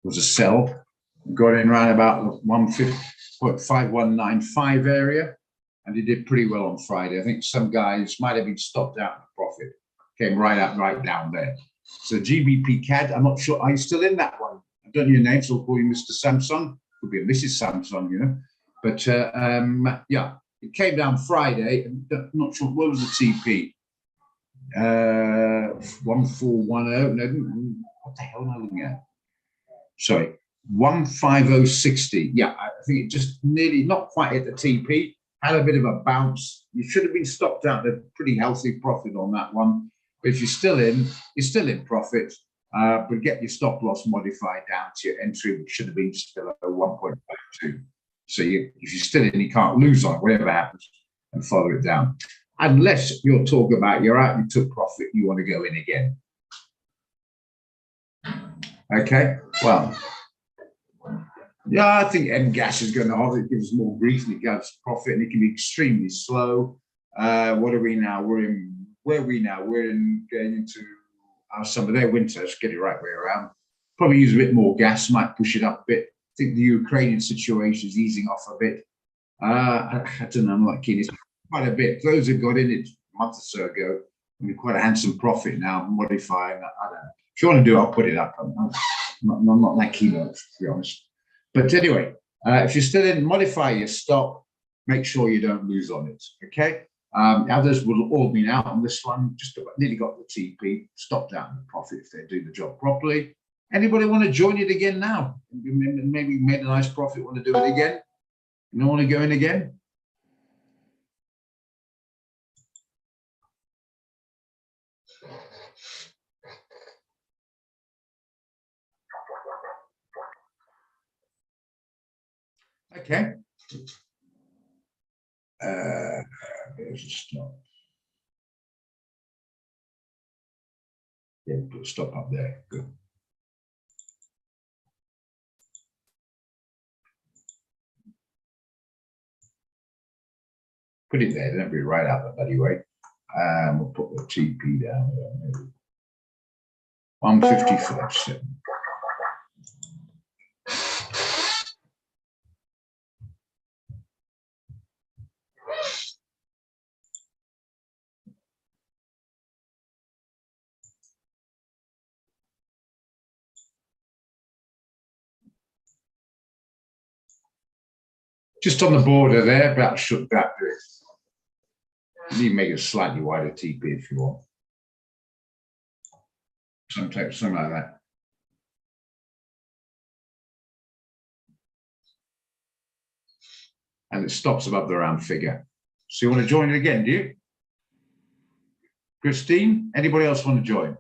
Was a sell. Got in around about 150.5195 area, and he did pretty well on Friday. I think some guys might have been stopped out in the profit. Came right down there. So GBP CAD, I'm not sure. Are you still in that one? I don't know your name, so I'll call you Mr. Samson. Could be a Mrs. Samson, you know. But yeah, it came down Friday. And I'm not sure what was the TP. 1410. No, what the hell am I looking at? Sorry, 150.60. Yeah, I think it just nearly not quite hit the TP. Had a bit of a bounce. You should have been stopped out at a pretty healthy profit on that one. But if you're still in profit. But get your stop loss modified down to your entry, which should have been still at 1.52. So if you're still in, you can't lose on it, whatever happens, and follow it down. Unless you're talking about you're out, you took profit, you want to go in again. Okay, well, yeah, I think MGAS is going to hold. It gives more grief and it gives profit, and it can be extremely slow. What are we now? We're in going into our summer, their winter. Let's get it right way around. Probably use a bit more gas, might push it up a bit. I think the Ukrainian situation is easing off a bit. I don't know, I'm not keen. It's quite a bit. Those who got in it a month or so ago, I mean, quite a handsome profit now, modifying. I don't know. If you want to do it, I'll put it up. I'm not that keen on it, to be honest. But anyway, if you're still in, modify your stop. Make sure you don't lose on it, okay? Others will have all been out on this one, just about nearly got the TP, stopped out in the profit if they do the job properly. Anybody want to join it again now? Maybe made a nice profit, want to do it again? You don't want to go in again? Okay. There's a stop. Yeah, put a stop up there. Good. Put it there, don't be right out the bloody way. We'll put the TP down there. 155.7. Just on the border there, about should that do it. You need to make it slightly wider TP if you want. Something like that. And it stops above the round figure. So you want to join it again, do you? Christine, anybody else want to join?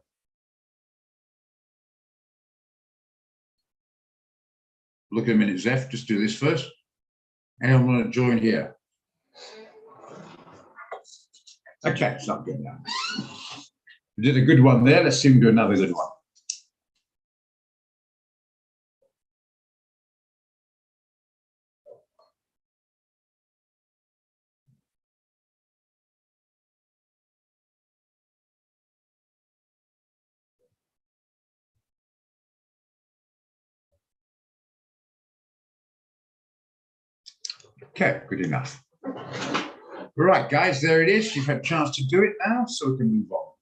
Look at a minute, Zeph, just do this first. Anyone want to join here? Okay, it's not good now. We did a good one there. Let's see if we do another good one. Okay, good enough. Right, guys, there it is. You've had a chance to do it now, so we can move on.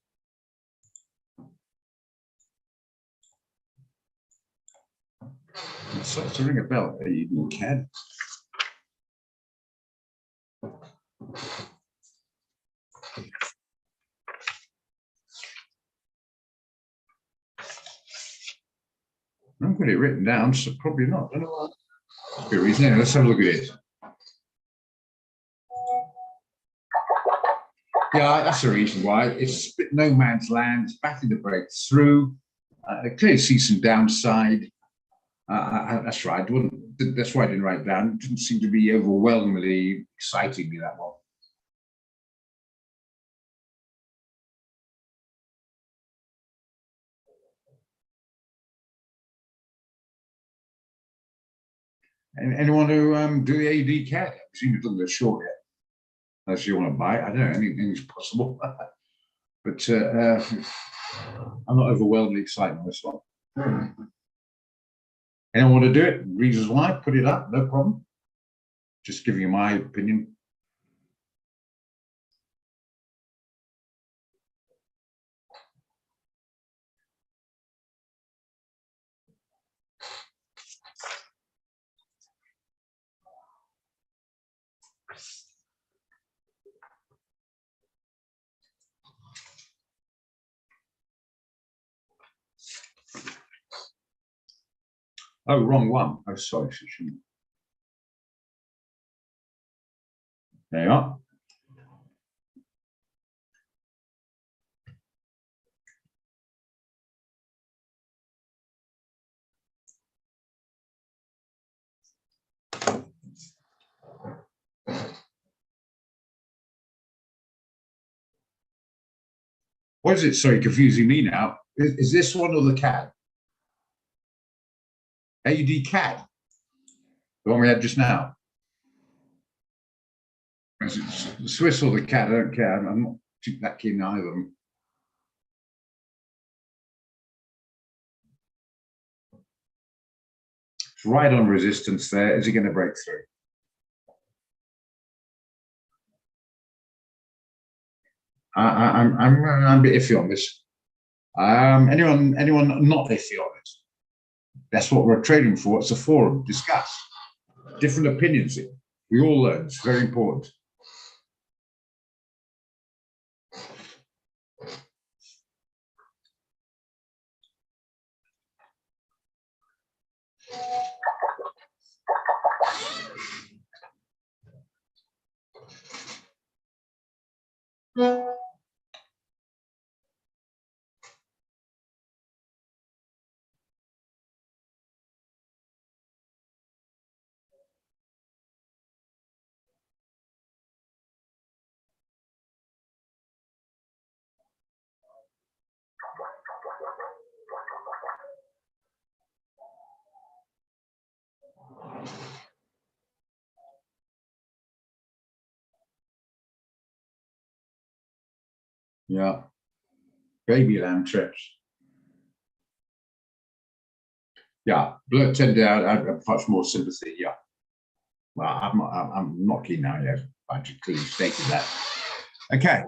It starts to ring a bell. You can. I've got it written down, so probably not. I don't know what. Good reason. Anyway, let's have a look at it. Yeah, that's the reason why. It's no man's land. It's battling to break through. Clearly see some downside. That's right. That's why I didn't write it down. It didn't seem to be overwhelmingly exciting me, that one. And anyone who do the AUD CAD? I presume it's a little bit short yet. Unless you want to buy it. I don't know. Anything's possible. But I'm not overwhelmingly excited on this one. Anyone want to do it? Reasons why? Put it up. No problem. Just giving you my opinion. Oh, wrong one. Oh, sorry. There you are. What is it? Sorry, confusing me now. Is this one or the CAD? AUD CAD? The one we had just now? Is it the Swiss or the CAD? I don't care. I'm not that keen on either of them. It's right on resistance there. Is it going to break through? I'm a bit iffy on this. Anyone not iffy on it? That's what we're trading for. It's a forum. Discuss different opinions. We all learn. It's very important. Yeah. Baby lamb trips. Yeah, blood tender. I have much more sympathy. Yeah. Well, I'm not keen now yet. I just clearly stated that. Okay.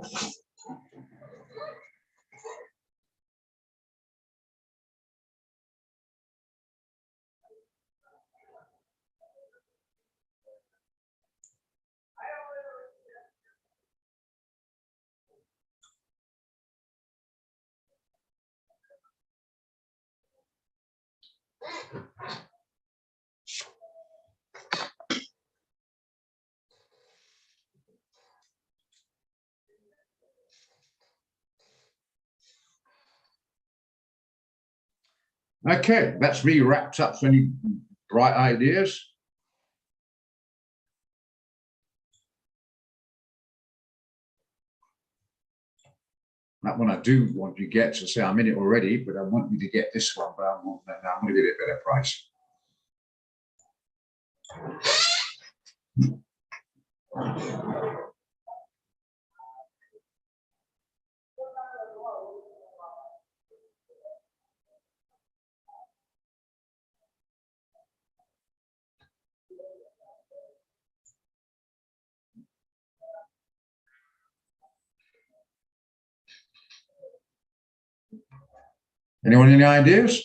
Okay, that's me wrapped up for any bright ideas. That one I do want you to get, to say I'm in it already, but I want you to get this one, but I'm going to get it at a better price. Anyone any ideas?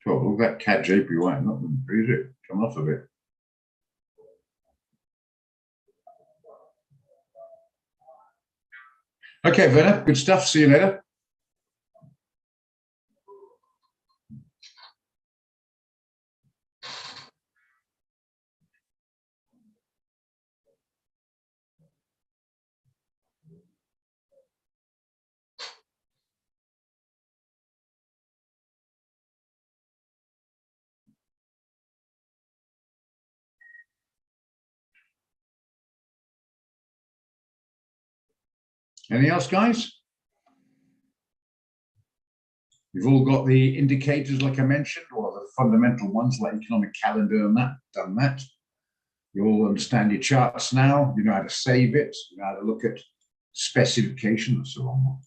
Sure, look at that cat JPY, not going to freeze it. Come off of it. Okay, Werner, good stuff. See you later. Anything else, guys? You've all got the indicators, like I mentioned, or the fundamental ones, like economic calendar and that, done that. You all understand your charts now. You know how to save it. You know how to look at specification. That's the wrong one.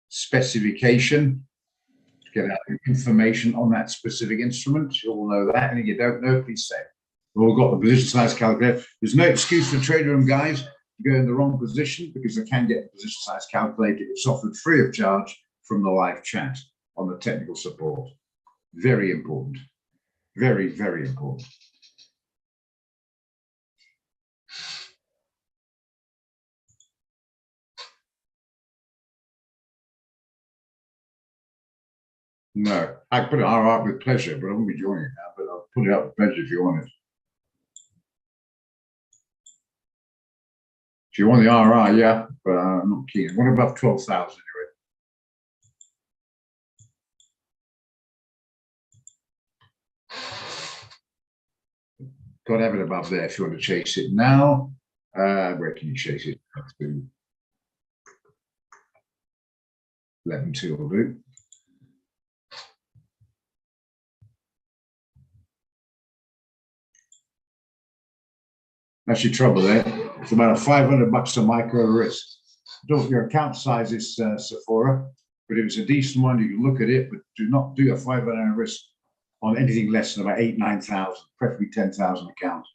Specification to get out information on that specific instrument. You all know that. And if you don't know, please say. We've all got the position size calculator. There's no excuse for trader room guys to go in the wrong position, because they can get a position size calculator. It's offered free of charge from the live chat on the technical support. Very important. Very, very important. No, I put it out with pleasure, but I won't be joining it now, but I'll put it out with pleasure if you want it. If you want the RR, yeah, but I'm not keen. What above 12,000 anyway? Got to have it above there if you want to chase it now. Where can you chase it? 11.2 will do. That's your trouble there. It's about $500 a micro risk. Don't your account size is Sephora, but if it's a decent one, you can look at it, but do not do a 500 risk on anything less than about 8,000-9,000, preferably 10,000 accounts.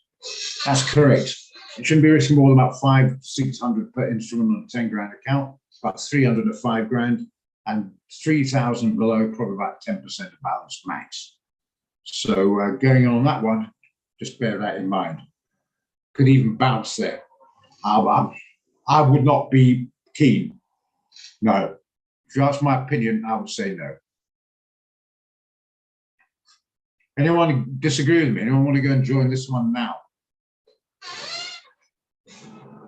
That's correct. It shouldn't be risking more than about 500-600 per instrument on a 10 grand account, about 300 to 5 grand, and 3,000 below, probably about 10% of balance max. So going on that one, just bear that in mind. Could even bounce there. I would not be keen. No. If you ask my opinion, I would say no. Anyone disagree with me? Anyone want to go and join this one now?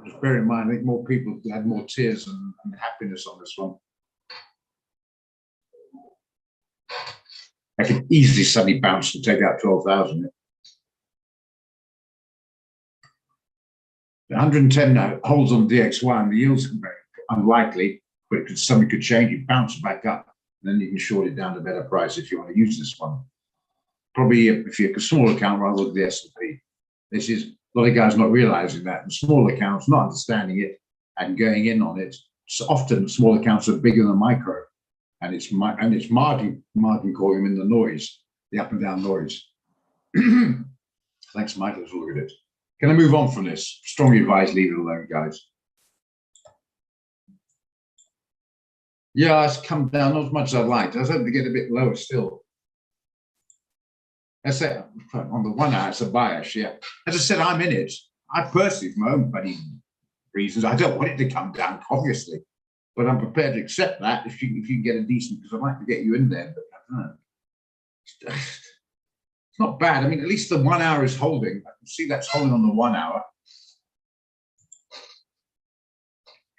Just bear in mind, I think more people had more tears and happiness on this one. I could easily suddenly bounce and take out 12,000. 110 now holds on DXY, and the yields are very unlikely, but something could change. You bounce back up, and then you can short it down to a better price if you want to use this one. Probably if you're a small account, rather than the S&P. This is A lot of guys not realizing that. The small accounts, not understanding it and going in on it. So often small accounts are bigger than micro. And it's margin calling in the noise, the up and down noise. Thanks, Mike. Let's look at it. Can I move on from this? Strongly advise leave it alone, guys. Yeah, it's come down not as much as I'd like. I was hoping to get a bit lower still. I say on the 1 hour, it's a bias, yeah. As I said, I'm in it. I personally, for my own buddy reasons, I don't want it to come down, obviously. But I'm prepared to accept that if you can get a decent, because I'd like to get you in there, but I don't know. It's not bad. I mean, at least the 1 hour is holding. I can see that's holding on the 1 hour.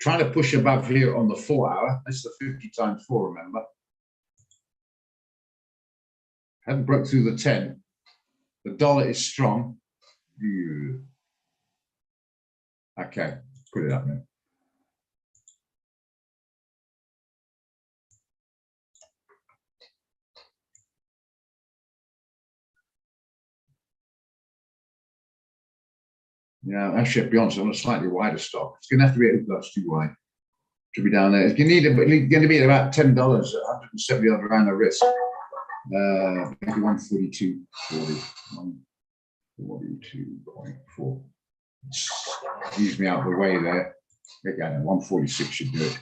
Trying to push above here on the 4 hour. That's the 50 times 4, remember? Haven't broke through the 10. The dollar is strong. Okay, put it up there. Yeah, actually, I'll be honest, I'm on a slightly wider stop. It's going to have to be, that's too wide. To be down there. It's going to be at about $10, 170 odd around the risk. Maybe 142.40, 142.4. Use me out of the way there. Again, 146 should do it.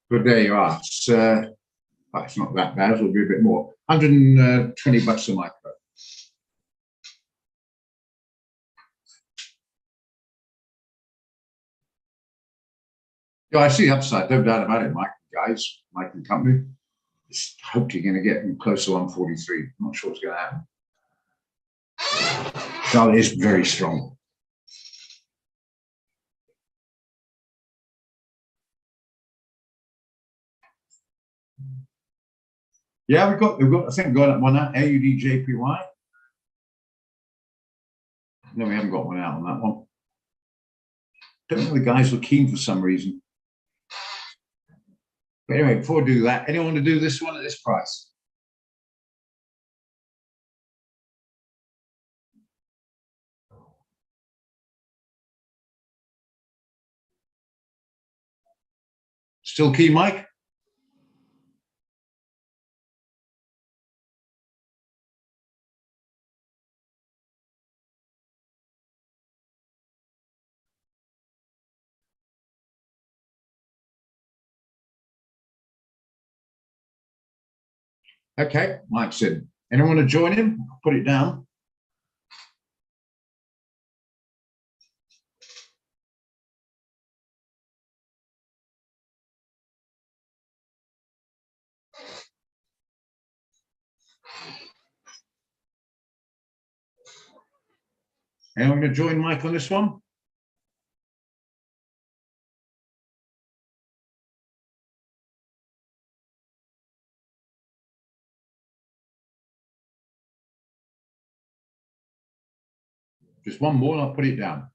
But there you are. It's not that bad. It'll be a bit more. 120 bucks a micro. Yeah, I see the upside, no doubt about it, Mike, guys, Mike and company. Just hope you're going to get close to 143. I'm not sure what's going to happen. Dollar is very strong. Yeah, we've got I think going up one out, AUD JPY. No, we haven't got one out on that one. Don't know the guys were keen for some reason. But anyway, before we do that, anyone want to do this one at this price? Still keen, Mike? Okay, Mike said, anyone want to join him? I'll put it down. Anyone going to join Mike on this one? Just one more and I'll put it down.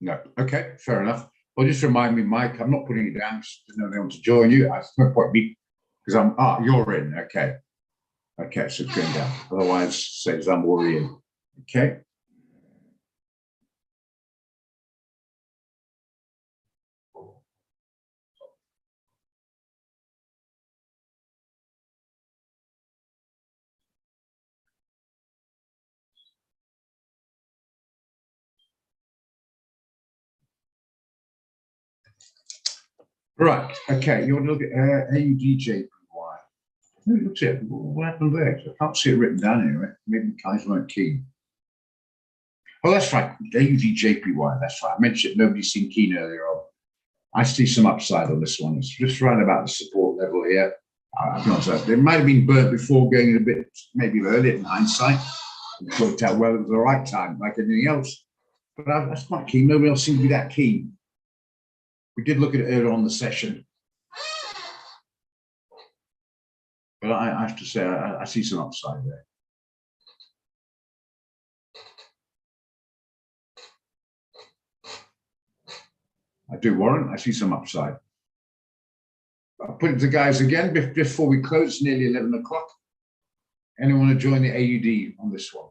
No, okay, fair enough. Well, just remind me, Mike, I'm not putting it down. There's no one to join you. There's no point me because you're in. Okay. Okay, so it's going down. Otherwise, says I'm worrying. Okay. Right. Okay. You want to look at AUDJPY. Looks at what happened there. I can't see it written down anyway. Maybe the guys weren't keen. Oh, that's right. AUDJPY. That's right. I mentioned nobody's seen keen earlier on. I see some upside on this one. It's just right about the support level here. It might have been burnt before, going a bit maybe early in hindsight. It worked out well at the right time, like anything else. But that's quite keen. Nobody else seemed to be that keen. We did look at it earlier on the session. But I have to say, I see some upside there. I do, Warren. I see some upside. I'll put it to guys again before we close. It's nearly 11 o'clock. Anyone want to join the AUD on this one?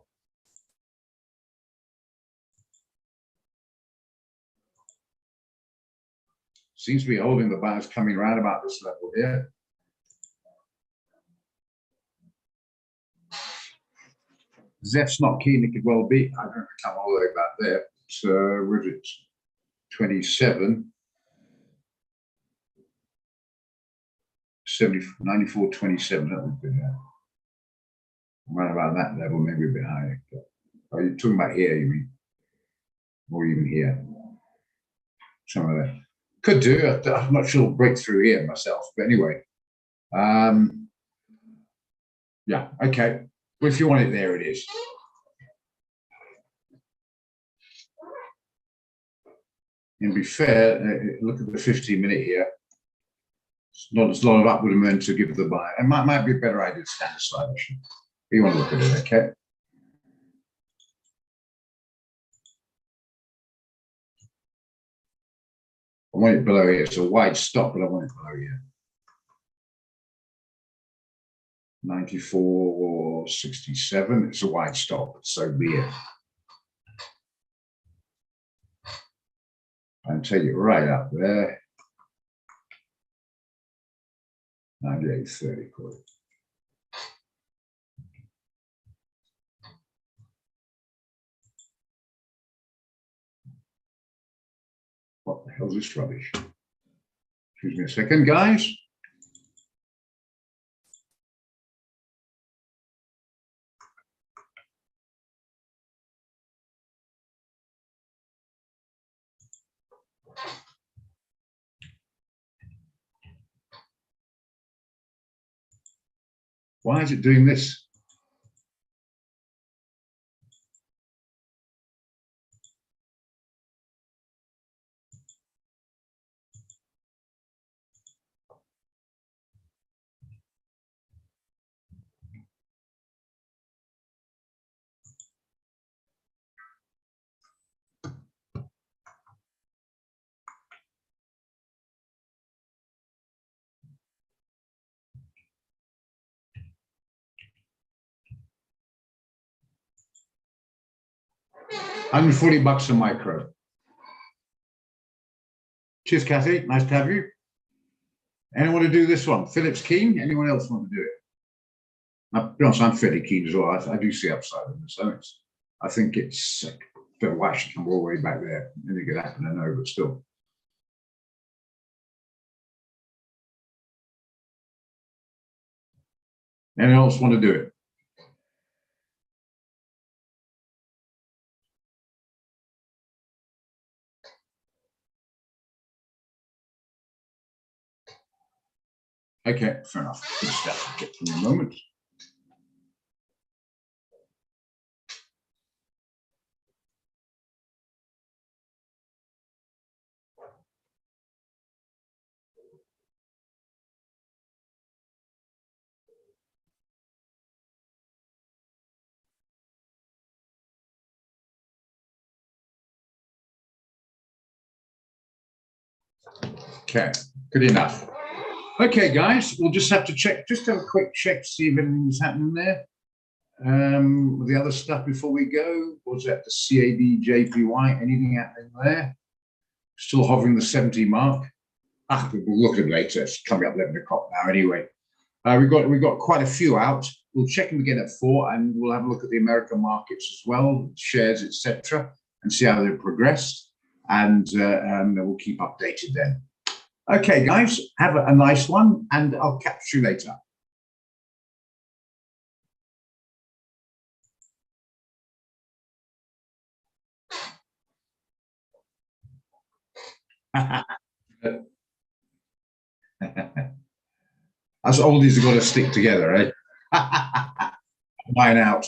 Seems to be holding the bars coming around about this level here. Zeph's not keen, it could well be. I don't know if it come all the way back there. So where is it? 27. 70, 94, 27. That would be right about that level, maybe a bit higher. Are you talking about here, you mean? Or even here? Some of that. Could do. I'm not sure it'll break through here myself, but anyway. Yeah, okay. Well, if you want it there, it is. And to be fair, look at the 15-minute here. It's not as lot of upward momentum to give the buy. It might be a better idea to stand aside, actually. You want to look at it, okay? I want it below here. It's a wide stop, but I want it below here. 94.67. It's a wide stop, but so be it. And take it right up there. 98.30, call it. What the hell is this rubbish? Excuse me a second, guys. Why is it doing this? $140 a micro. Cheers, Kathy. Nice to have you. Anyone want to do this one? Philip's keen. Anyone else want to do it? Now, to be honest, I'm fairly keen as well. I do see upside in this. So I think it's a bit of wash to come all the way back there. Anything could happen, I know, but still. Anyone else want to do it? Okay, fair enough. Good stuff. Get from the moment. Okay, good enough. Okay, guys, we'll just have to check, just have a quick check to see if anything's happening there. With the other stuff before we go, was that the CAD, JPY, anything happening there? Still hovering the 70 mark. We'll look at it later. It's coming up 11 o'clock now anyway. We've got quite a few out. We'll check them again at 4, and we'll have a look at the American markets as well, shares, etc., and see how they've progressed. And we'll keep updated then. Okay, guys, have a nice one, and I'll catch you later. Us oldies have got to stick together, eh? Mine out.